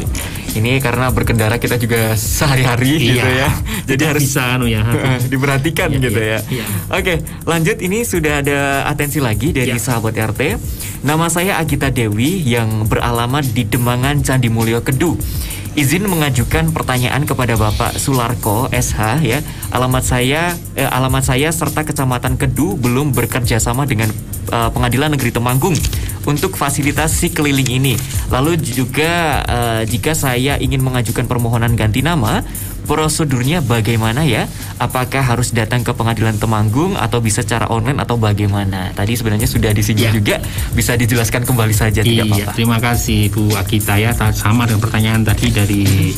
Ini karena berkendara kita juga sehari-hari gitu ya. Jadi harus bisa diperhatikan gitu ya. Oke, lanjut, ini sudah ada atensi lagi dari sahabat RT. Nama saya Agita Dewi yang beralamat di Demangan Candi Mulyo Kedu. Izin mengajukan pertanyaan kepada Bapak Sularko SH ya. Alamat saya serta Kecamatan Kedu belum bekerja sama dengan Pengadilan Negeri Temanggung untuk fasilitas si keliling ini. Lalu juga jika saya ingin mengajukan permohonan ganti nama, prosedurnya bagaimana ya? Apakah harus datang ke Pengadilan Temanggung atau bisa cara online atau bagaimana? Tadi sebenarnya sudah disinggung juga, bisa dijelaskan kembali saja tidak apa-apa. Terima kasih Bu Agita ya, sama dengan pertanyaan tadi dari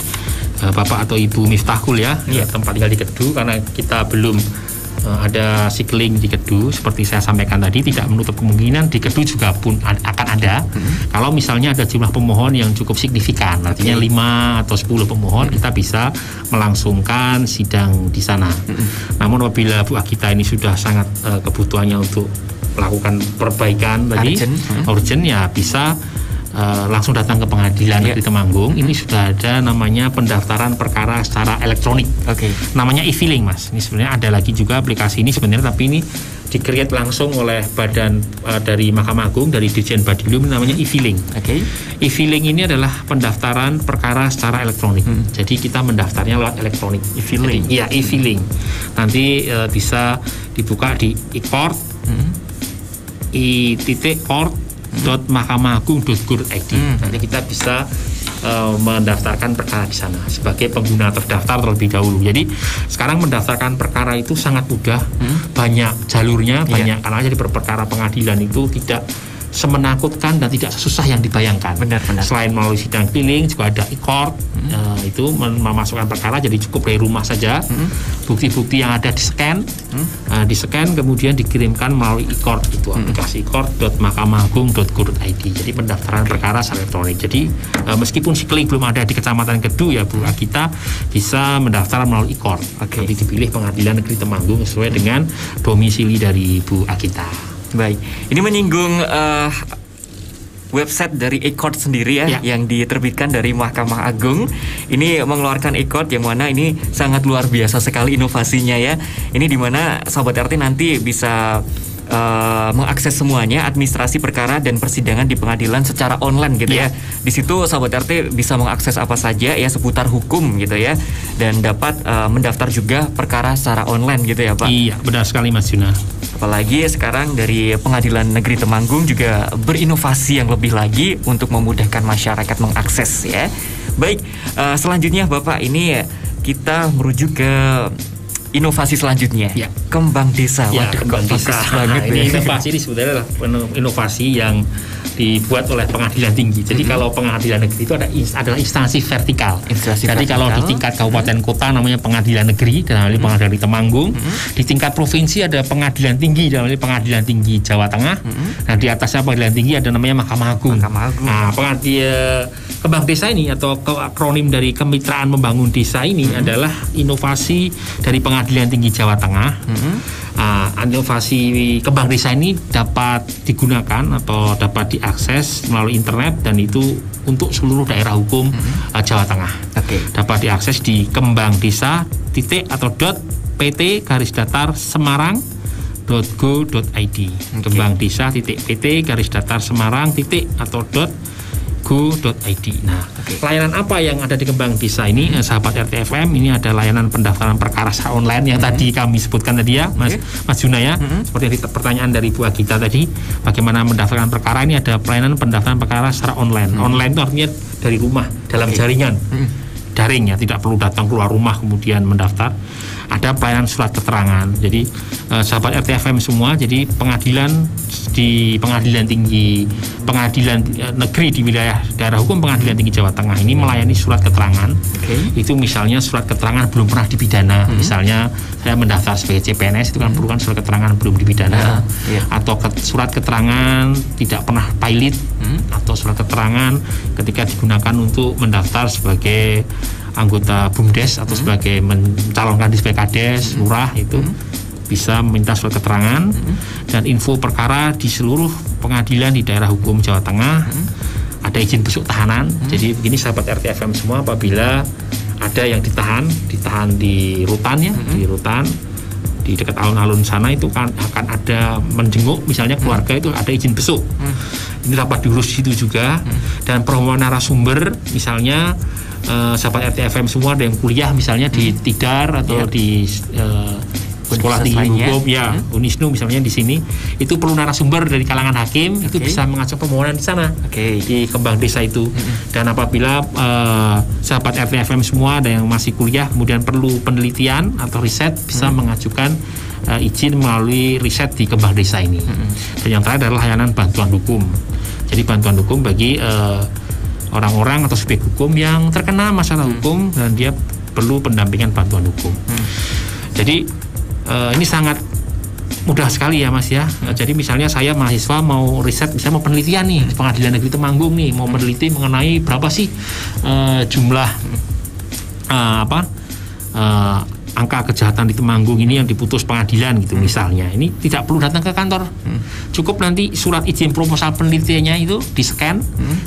Bapak atau Ibu Miftahul ya, tempat tinggal di Kedu, karena kita belum ada sikling di Kedu. Seperti saya sampaikan tadi, tidak menutup kemungkinan di Kedu juga pun akan ada. Kalau misalnya ada jumlah pemohon yang cukup signifikan, artinya 5 atau 10 pemohon, kita bisa melangsungkan sidang di sana. Namun apabila Bu Agita ini sudah sangat kebutuhannya untuk melakukan perbaikan tadi urgent ya bisa langsung datang ke Pengadilan Negeri Temanggung. Ini sudah ada namanya pendaftaran perkara secara elektronik. Namanya e-filing, Mas. Ini sebenarnya ada lagi juga aplikasi ini sebenarnya, tapi ini di-create langsung oleh badan dari Mahkamah Agung, dari Dirjen Badilum, namanya e-filing. E-filing ini adalah pendaftaran perkara secara elektronik. Jadi kita mendaftarnya lewat elektronik. E-filing. Iya, e-filing. Nanti bisa dibuka di e-court, i.court.mahkamahAgung.go.id. Nanti kita bisa mendaftarkan perkara di sana sebagai pengguna terdaftar terlebih dahulu. Jadi sekarang mendaftarkan perkara itu sangat mudah, banyak jalurnya, karena jadi perkara pengadilan itu tidak semenakutkan dan tidak sesusah yang dibayangkan. Selain melalui sidang keliling juga ada e-court, itu memasukkan perkara, jadi cukup dari rumah saja. Bukti-bukti yang ada di-scan, kemudian dikirimkan melalui e-court, itu aplikasi e-court.mahkamahAgung.go.id. Jadi pendaftaran perkara secara elektronik. Jadi meskipun sikling belum ada di Kecamatan Kedu ya Bu Agita, bisa mendaftar melalui e-court. Nanti dipilih Pengadilan Negeri Temanggung sesuai dengan domisili dari Bu Agita. Baik, ini menyinggung website dari e-court sendiri ya, yang diterbitkan dari Mahkamah Agung. Ini mengeluarkan e-court yang mana ini sangat luar biasa sekali inovasinya ya. Ini dimana Sobat RT nanti bisa mengakses semuanya, administrasi perkara dan persidangan di pengadilan secara online gitu ya. Di situ Sobat RT bisa mengakses apa saja ya seputar hukum gitu ya, dan dapat mendaftar juga perkara secara online gitu ya Pak. Iya, benar sekali Mas Juna. Apalagi sekarang dari Pengadilan Negeri Temanggung juga berinovasi yang lebih lagi untuk memudahkan masyarakat mengakses ya. Baik, selanjutnya Bapak, ini kita merujuk ke inovasi selanjutnya, Ya. Kembang Desa. Ya, Waduh, Kembang kok Desa. bagus banget Ini ya. inovasi ini sebenarnya adalah inovasi yang dibuat oleh pengadilan tinggi. Jadi kalau pengadilan negeri itu adalah instansi vertikal. Instansi Jadi kalau di vertikal. tingkat kabupaten kota namanya pengadilan negeri, dalam hal ini pengadilan di Temanggung. Di tingkat provinsi ada pengadilan tinggi, dalam hal ini pengadilan tinggi Jawa Tengah. Nah, di atasnya pengadilan tinggi ada namanya Mahkamah Agung. Mahkamah Agung. Nah, Kembang Desa ini atau akronim dari Kemitraan Membangun Desa ini adalah inovasi dari Pengadilan Tinggi Jawa Tengah. Inovasi Kembang Desa ini dapat digunakan atau dapat diakses melalui internet dan itu untuk seluruh daerah hukum Jawa Tengah. Oke. Dapat diakses di kembangdesa.pt/semarang.go.id. kembangdesa.pt/semarang.go.id. Nah, layanan apa yang ada di Kembang Desa ini, sahabat RTFM? Ini ada layanan pendaftaran perkara secara online yang tadi kami sebutkan tadi ya, Mas Juna ya. Seperti yang pertanyaan dari Bu Agita tadi, bagaimana mendaftarkan perkara, ini ada pelayanan pendaftaran perkara secara online. Online itu artinya dari rumah, dalam jaringan. Daring ya, tidak perlu datang keluar rumah kemudian mendaftar. Ada pelayanan surat keterangan. Jadi sahabat RTFM semua, jadi pengadilan tinggi, pengadilan negeri di wilayah daerah hukum Pengadilan Tinggi Jawa Tengah ini melayani surat keterangan. Itu misalnya surat keterangan belum pernah dipidana. Misalnya saya mendaftar sebagai CPNS, itu kan perlu kan surat keterangan belum dipidana. Atau surat keterangan tidak pernah pilot, atau surat keterangan ketika digunakan untuk mendaftar sebagai anggota BUMDes atau sebagai mencalonkan di sebagai kades, lurah, itu bisa meminta surat keterangan dan info perkara di seluruh pengadilan di daerah hukum Jawa Tengah. Ada izin besuk tahanan. Jadi begini sahabat RTFM semua, apabila ada yang ditahan di rutan ya, di rutan di dekat alun-alun sana itu kan akan ada menjenguk misalnya keluarga, itu ada izin besuk. Ini dapat diurus di situ juga. Dan permohonan narasumber misalnya sahabat RTFM semua ada yang kuliah misalnya di Tidar atau di sekolah tinggi hukum ya, Unisnu misalnya di sini, itu perlu narasumber dari kalangan hakim, itu bisa mengajukan permohonan di sana, di Kembang Desa itu. Dan apabila sahabat RTFM semua ada yang masih kuliah kemudian perlu penelitian atau riset, bisa mengajukan izin melalui riset di Kembang Desa ini. Dan yang terakhir adalah layanan bantuan hukum. Jadi bantuan hukum bagi orang-orang atau subjek hukum yang terkena masalah hukum dan dia perlu pendampingan bantuan hukum. Jadi ini sangat mudah sekali ya Mas ya. Jadi misalnya saya mahasiswa mau riset, misalnya mau penelitian nih di Pengadilan Negeri Temanggung nih, mau meneliti mengenai berapa sih jumlah angka kejahatan di Temanggung ini yang diputus pengadilan gitu misalnya. Ini tidak perlu datang ke kantor. Cukup nanti surat izin proposal penelitiannya itu di-scan,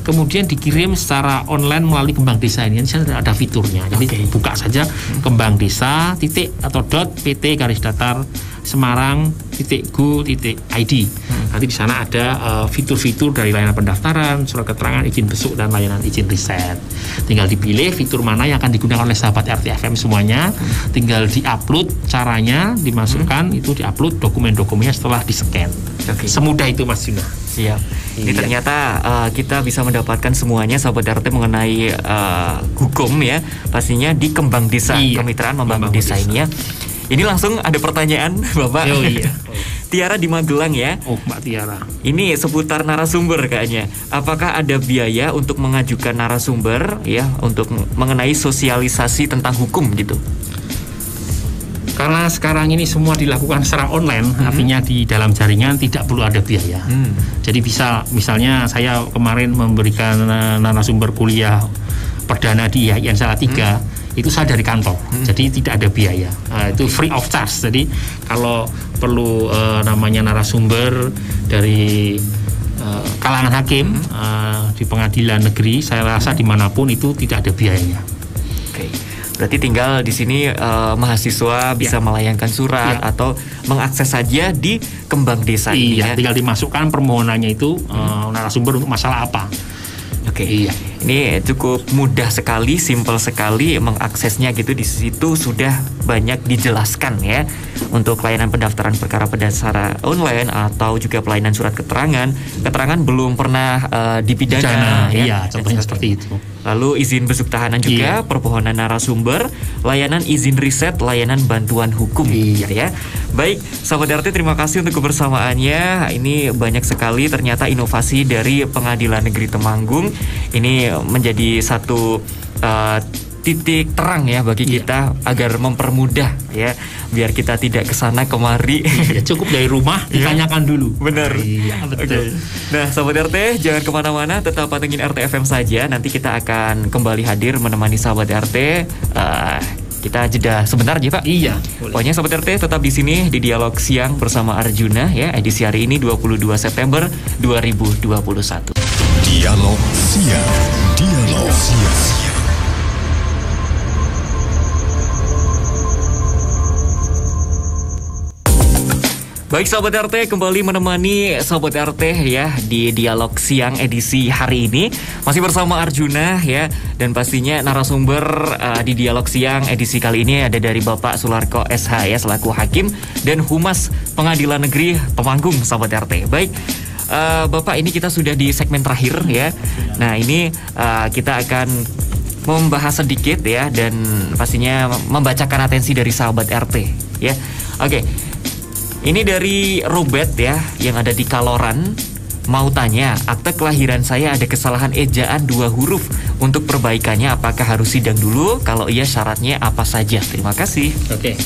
kemudian dikirim secara online melalui Kembang Desa ini. Ini ada fiturnya. Jadi buka saja Kembang Desa .pt/semarang.go.id. Nanti di sana ada fitur-fitur dari layanan pendaftaran, surat keterangan, izin besuk, dan layanan izin riset. Tinggal dipilih fitur mana yang akan digunakan oleh sahabat RTFM semuanya. Tinggal di-upload caranya, dimasukkan, itu di-upload dokumen-dokumennya setelah di-scan. Semudah itu Mas Juna. Siap. Ini ternyata kita bisa mendapatkan semuanya sahabat RT mengenai hukum ya, pastinya di Kembang Desa, Kemitraan Membangun Desa ini ya. Ini langsung ada pertanyaan Bapak. Tiara di Magelang ya. Mbak Tiara. Ini seputar narasumber kayaknya. Apakah ada biaya untuk mengajukan narasumber ya, untuk mengenai sosialisasi tentang hukum gitu? Karena sekarang ini semua dilakukan secara online, artinya di dalam jaringan tidak perlu ada biaya. Jadi bisa, misalnya saya kemarin memberikan narasumber kuliah perdana di IAIN Salatiga, itu saya dari kantor, jadi tidak ada biaya. Itu free of charge. Jadi kalau perlu namanya narasumber dari kalangan hakim di pengadilan negeri, saya rasa dimanapun itu tidak ada biayanya. Berarti tinggal di sini mahasiswa bisa melayangkan surat atau mengakses saja di Kembang Desa ini ya. Tinggal dimasukkan permohonannya itu narasumber untuk masalah apa. Ini cukup mudah sekali, simpel sekali mengaksesnya gitu. Di situ sudah banyak dijelaskan ya untuk layanan pendaftaran perkara secara online atau juga pelayanan surat keterangan belum pernah dipidana ya. Contohnya seperti itu. lalu izin besuk tahanan juga, permohonan narasumber, layanan izin riset, layanan bantuan hukum, gitu ya. Baik, sahabat RT, terima kasih untuk kebersamaannya. Ini banyak sekali ternyata inovasi dari Pengadilan Negeri Temanggung. Ini menjadi satu titik terang ya bagi kita agar mempermudah ya, biar kita tidak kesana kemari. Ya, cukup dari rumah ditanyakan dulu. Benar. Iya, betul. Nah, sahabat RT, jangan kemana-mana, tetap pantengin RT FM saja. Nanti kita akan kembali hadir menemani sahabat RT. Kita jeda sebentar aja, Pak. Iya. Pokoknya sahabat RT tetap di sini di Dialog Siang bersama Arjuna ya. Edisi hari ini 22 September 2021. Dialog Siang. Dialog Siang. Baik sahabat RT, kembali menemani sahabat RT ya di Dialog Siang edisi hari ini. Masih bersama Arjuna ya, dan pastinya narasumber di Dialog Siang edisi kali ini ada dari Bapak Sularko SH ya, selaku Hakim dan Humas Pengadilan Negeri Temanggung, sahabat RT. Baik, Bapak, ini kita sudah di segmen terakhir ya. Nah, ini kita akan membahas sedikit ya, dan pastinya membacakan atensi dari sahabat RT ya. Oke. Ini dari Robert ya, yang ada di Kaloran. Mau tanya, akte kelahiran saya ada kesalahan ejaan 2 huruf. Untuk perbaikannya apakah harus sidang dulu? Kalau iya, syaratnya apa saja? Terima kasih. Oke.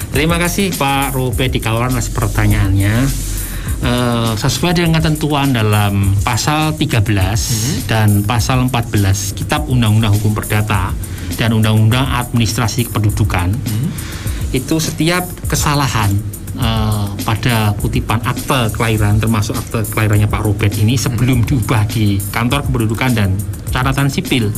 Terima kasih Pak Robert di Kaloran atas pertanyaannya. Sesuai dengan ketentuan dalam pasal 13 dan pasal 14 Kitab Undang-Undang Hukum Perdata dan Undang-Undang Administrasi Kependudukan, itu setiap kesalahan pada kutipan akte kelahiran, termasuk akte kelahirannya Pak Robert ini, sebelum diubah di kantor kependudukan dan catatan sipil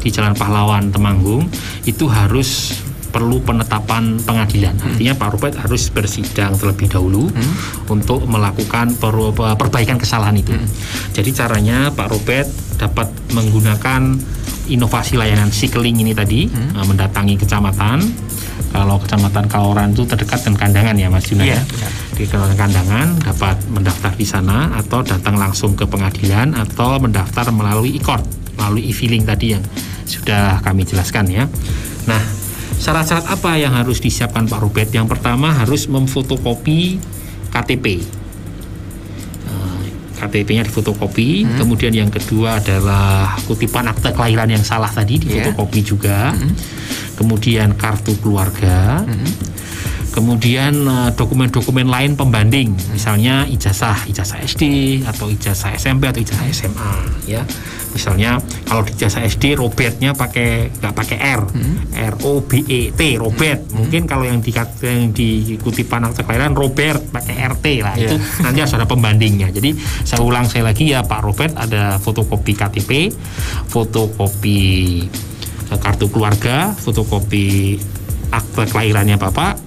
di Jalan Pahlawan Temanggung, itu harus perlu penetapan pengadilan. Artinya Pak Robert harus bersidang terlebih dahulu untuk melakukan perbaikan kesalahan itu. Jadi caranya Pak Robert dapat menggunakan inovasi layanan Sikling ini tadi, mendatangi kecamatan. Kalau kecamatan Kaloran itu terdekat dengan Kandangan ya Mas Juna ya. Di Kecamatan Kandangan dapat mendaftar di sana, atau datang langsung ke pengadilan, atau mendaftar melalui e-court, melalui e-filing tadi yang sudah kami jelaskan ya. Nah, syarat-syarat apa yang harus disiapkan Pak Robert? Yang pertama harus memfotokopi KTP. KTP-nya difotokopi. Kemudian yang kedua adalah kutipan akte kelahiran yang salah tadi difotokopi juga. Kemudian kartu keluarga. Kemudian dokumen-dokumen lain pembanding, misalnya ijazah SD atau ijazah SMP atau ijazah SMA ya. Misalnya kalau di ijazah SD Robertnya nggak pakai R, ROBET, Robert. Mungkin kalau yang di kutipan akte kelahiran Robert pakai RT lah. Itu nanti harus ada pembandingnya. Jadi saya ulang lagi ya, Pak Robert ada fotokopi KTP, fotokopi kartu keluarga, fotokopi akte kelahirannya Bapak,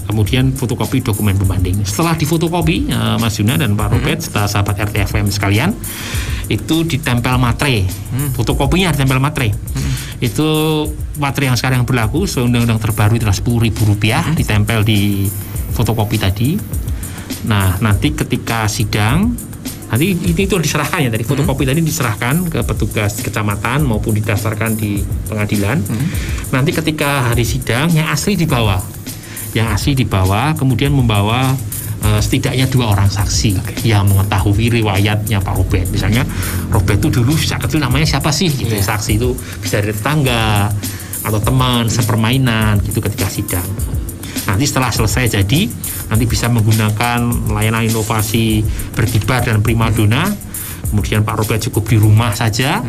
kemudian fotokopi dokumen pembanding. Setelah difotokopi Mas Juna dan Pak Robert, setelah sahabat RTFM sekalian, itu ditempel materai. Fotokopinya ditempel materai. Itu materai yang sekarang berlaku, undang-undang terbaru itu Rp10.000 ditempel di fotokopi tadi. Nah, nanti ketika sidang, nanti itu diserahkan ya, tadi fotokopi tadi diserahkan ke petugas kecamatan maupun didaftarkan di pengadilan. Nanti ketika hari sidang, yang asli dibawa, kemudian membawa setidaknya 2 orang saksi yang mengetahui riwayatnya Pak Robert. Misalnya Robert itu dulu sejak kecil namanya siapa sih gitu. Saksi itu bisa dari tetangga atau teman sepermainan gitu ketika sidang. Nanti setelah selesai jadi, nanti bisa menggunakan layanan inovasi berkibar dan primadona. Kemudian Pak Robert cukup di rumah saja.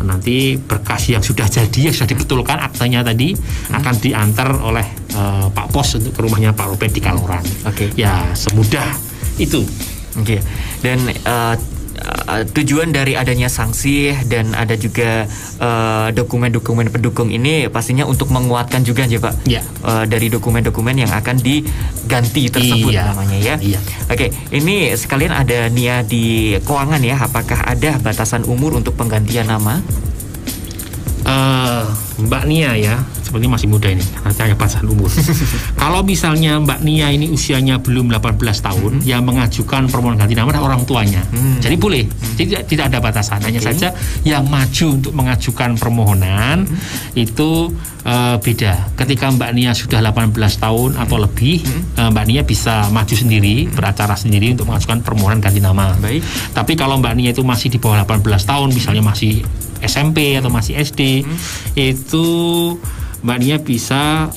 Nanti berkas yang sudah jadi, yang sudah dibetulkan aktenya tadi, akan diantar oleh Pak Pos untuk ke rumahnya Pak Robert di Kaloran. Ya, semudah itu. Dan tujuan dari adanya sanksi dan ada juga dokumen-dokumen pendukung ini pastinya untuk menguatkan juga ya Pak, dari dokumen-dokumen yang akan diganti tersebut namanya ya. Ini sekalian ada NIA di keuangan ya, apakah ada batasan umur untuk penggantian nama? Mbak Nia ya, seperti masih muda ini, hanya batasan umur. Kalau misalnya Mbak Nia ini usianya belum 18 tahun, yang mengajukan permohonan ganti nama adalah orang tuanya. Jadi boleh, tidak ada batasan. Hanya saja yang maju untuk mengajukan permohonan itu beda. Ketika Mbak Nia sudah 18 tahun atau lebih, Mbak Nia bisa maju sendiri, beracara sendiri untuk mengajukan permohonan ganti nama. Baik. Tapi kalau Mbak Nia itu masih di bawah 18 tahun, misalnya masih SMP atau masih SD, itu Mbak Nia bisa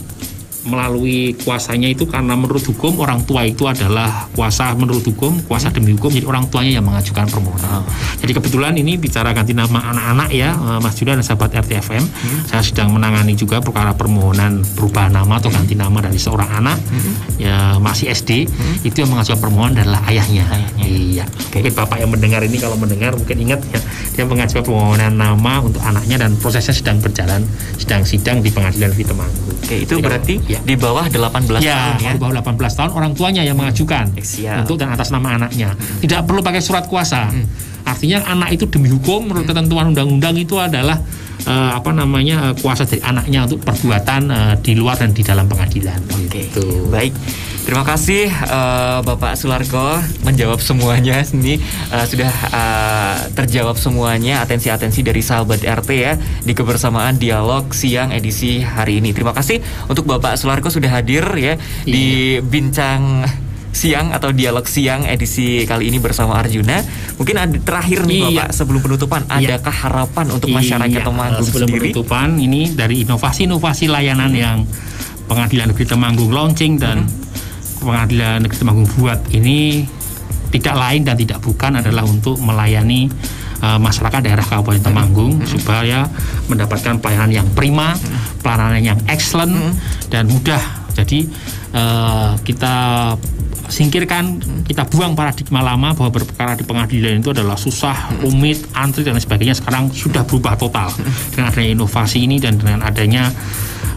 melalui kuasanya itu, karena menurut hukum orang tua itu adalah kuasa menurut hukum, kuasa demi hukum, jadi orang tuanya yang mengajukan permohonan. Jadi kebetulan ini bicara ganti nama anak-anak ya, Mas Judah dan sahabat RTFM, saya sedang menangani juga perkara permohonan perubahan nama atau ganti nama dari seorang anak ya masih SD, itu yang mengajukan permohonan adalah ayahnya. Iya. Mungkin Bapak yang mendengar ini kalau mendengar mungkin ingat ya, dia mengajukan permohonan nama untuk anaknya dan prosesnya sedang berjalan, sedang sidang di Pengadilan Negeri Temanggung. Oke, itu berarti di bawah 18 tahun ya? Di bawah 18 tahun orang tuanya yang mengajukan untuk dan atas nama anaknya. Tidak perlu pakai surat kuasa. Artinya anak itu demi hukum menurut ketentuan undang-undang itu adalah kuasa dari anaknya untuk perbuatan di luar dan di dalam pengadilan. Oke, baik. Terima kasih Bapak Sularko menjawab semuanya. Ini sudah terjawab semuanya, atensi-atensi dari sahabat RT ya di kebersamaan dialog siang edisi hari ini. Terima kasih untuk Bapak Sularko sudah hadir ya di bincang siang atau dialog siang edisi kali ini bersama Arjuna. Mungkin ada terakhir nih Bapak sebelum penutupan, adakah harapan untuk masyarakat Temanggung sebelum sendiri? Penutupan ini dari inovasi-inovasi layanan yang Pengadilan Negeri Temanggung launching dan Pengadilan Negeri Temanggung buat ini tidak lain dan tidak bukan adalah untuk melayani masyarakat daerah Kabupaten Temanggung supaya mendapatkan pelayanan yang prima, pelayanan yang excellent dan mudah. Jadi kita singkirkan, kita buang paradigma lama bahwa berperkara di pengadilan itu adalah susah, rumit, antri dan sebagainya. Sekarang sudah berubah total dengan adanya inovasi ini dan dengan adanya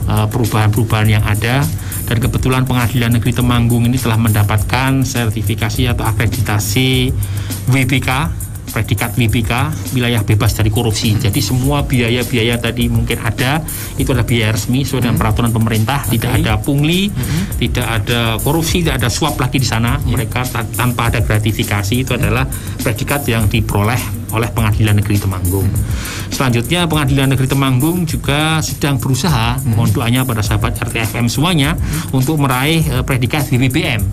perubahan-perubahan yang ada. Dan kebetulan Pengadilan Negeri Temanggung ini telah mendapatkan sertifikasi atau akreditasi WBK, predikat WBK, wilayah bebas dari korupsi. Jadi semua biaya-biaya tadi mungkin ada, itu adalah biaya resmi sesuai dengan peraturan pemerintah. Tidak ada pungli, tidak ada korupsi, tidak ada suap lagi di sana. Mereka tanpa ada gratifikasi, itu adalah predikat yang diperoleh oleh Pengadilan Negeri Temanggung. Selanjutnya Pengadilan Negeri Temanggung juga sedang berusaha, mohon doanya pada sahabat RTFM semuanya, untuk meraih predikat BBBM,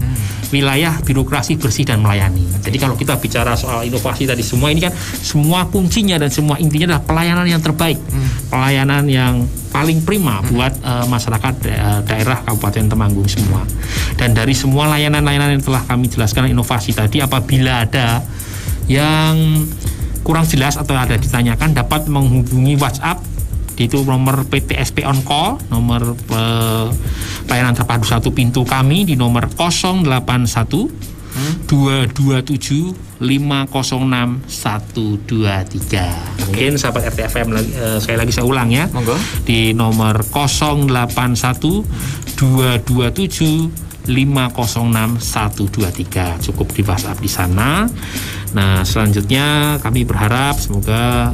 wilayah birokrasi bersih dan melayani. Jadi kalau kita bicara soal inovasi tadi semua ini kan semua kuncinya dan semua intinya adalah pelayanan yang terbaik, pelayanan yang paling prima buat masyarakat daerah Kabupaten Temanggung semua. Dan dari semua layanan-layanan yang telah kami jelaskan inovasi tadi, apabila ada yang kurang jelas atau ada ditanyakan, dapat menghubungi WhatsApp itu nomor PTSP on call, nomor pelayanan terpadu satu pintu kami di nomor 081 227 506 123. Mungkin sahabat RTFM sekali lagi saya ulang ya. Monggo. Di nomor 081 227 506 123. Cukup di WhatsApp di sana. Nah, selanjutnya kami berharap semoga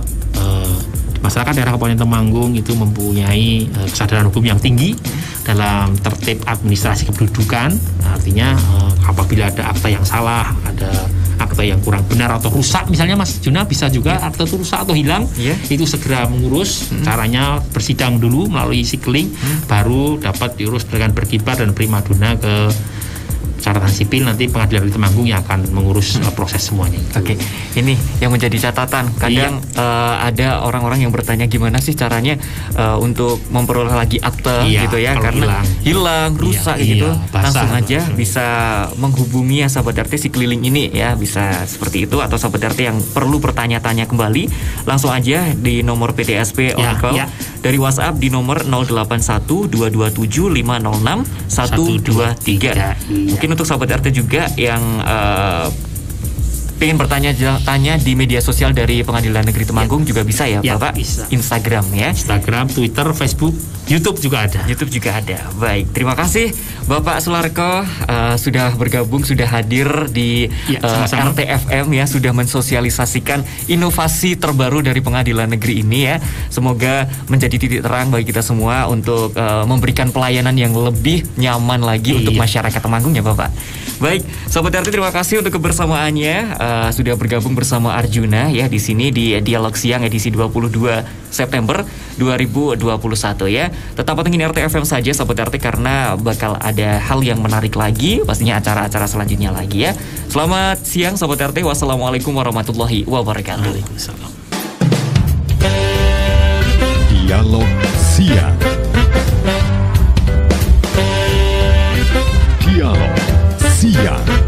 masyarakat daerah Kabupaten Temanggung itu mempunyai kesadaran hukum yang tinggi dalam tertib administrasi kependudukan. Artinya apabila ada akta yang salah, ada akta yang kurang benar atau rusak, misalnya Mas Juna, bisa juga akta itu rusak atau hilang, itu segera mengurus. Caranya bersidang dulu melalui sikling, baru dapat diurus dengan berkibar dan prima dona ke catatan sipil. Nanti Pengadilan Negeri Temanggung yang akan mengurus proses semuanya itu. Oke, ini yang menjadi catatan. Kadang ada orang-orang yang bertanya gimana sih caranya untuk memperoleh lagi akte gitu ya, karena hilang, rusak gitu. Langsung aja bisa menghubungi ya sahabat RT si keliling ini ya, bisa seperti itu. Atau sahabat RT yang perlu bertanya-tanya kembali, langsung aja di nomor PTSP on call dari WhatsApp di nomor 081 227 506 123. Mungkin untuk sahabat RT juga yang pengen bertanya-tanya di media sosial dari Pengadilan Negeri Temanggung juga bisa ya, Bapak? Bisa. Instagram ya. Instagram, Twitter, Facebook, YouTube juga ada. YouTube juga ada. Baik, terima kasih Bapak Sularko sudah bergabung, sudah hadir di RTFM ya, sudah mensosialisasikan inovasi terbaru dari Pengadilan Negeri ini ya. Semoga menjadi titik terang bagi kita semua untuk memberikan pelayanan yang lebih nyaman lagi untuk masyarakat Temanggung ya Bapak. Baik, Sobat RT, terima kasih untuk kebersamaannya. Sudah bergabung bersama Arjuna ya di sini di Dialog Siang edisi 22 September 2021 ya. Tetap pantengin RTFM saja Sobat RT, karena bakal ada hal yang menarik lagi, pastinya acara-acara selanjutnya lagi ya. Selamat siang Sobat RT. Wassalamualaikum warahmatullahi wabarakatuh. Waalaikumsalam. Dialog Siang. Dialog Siang.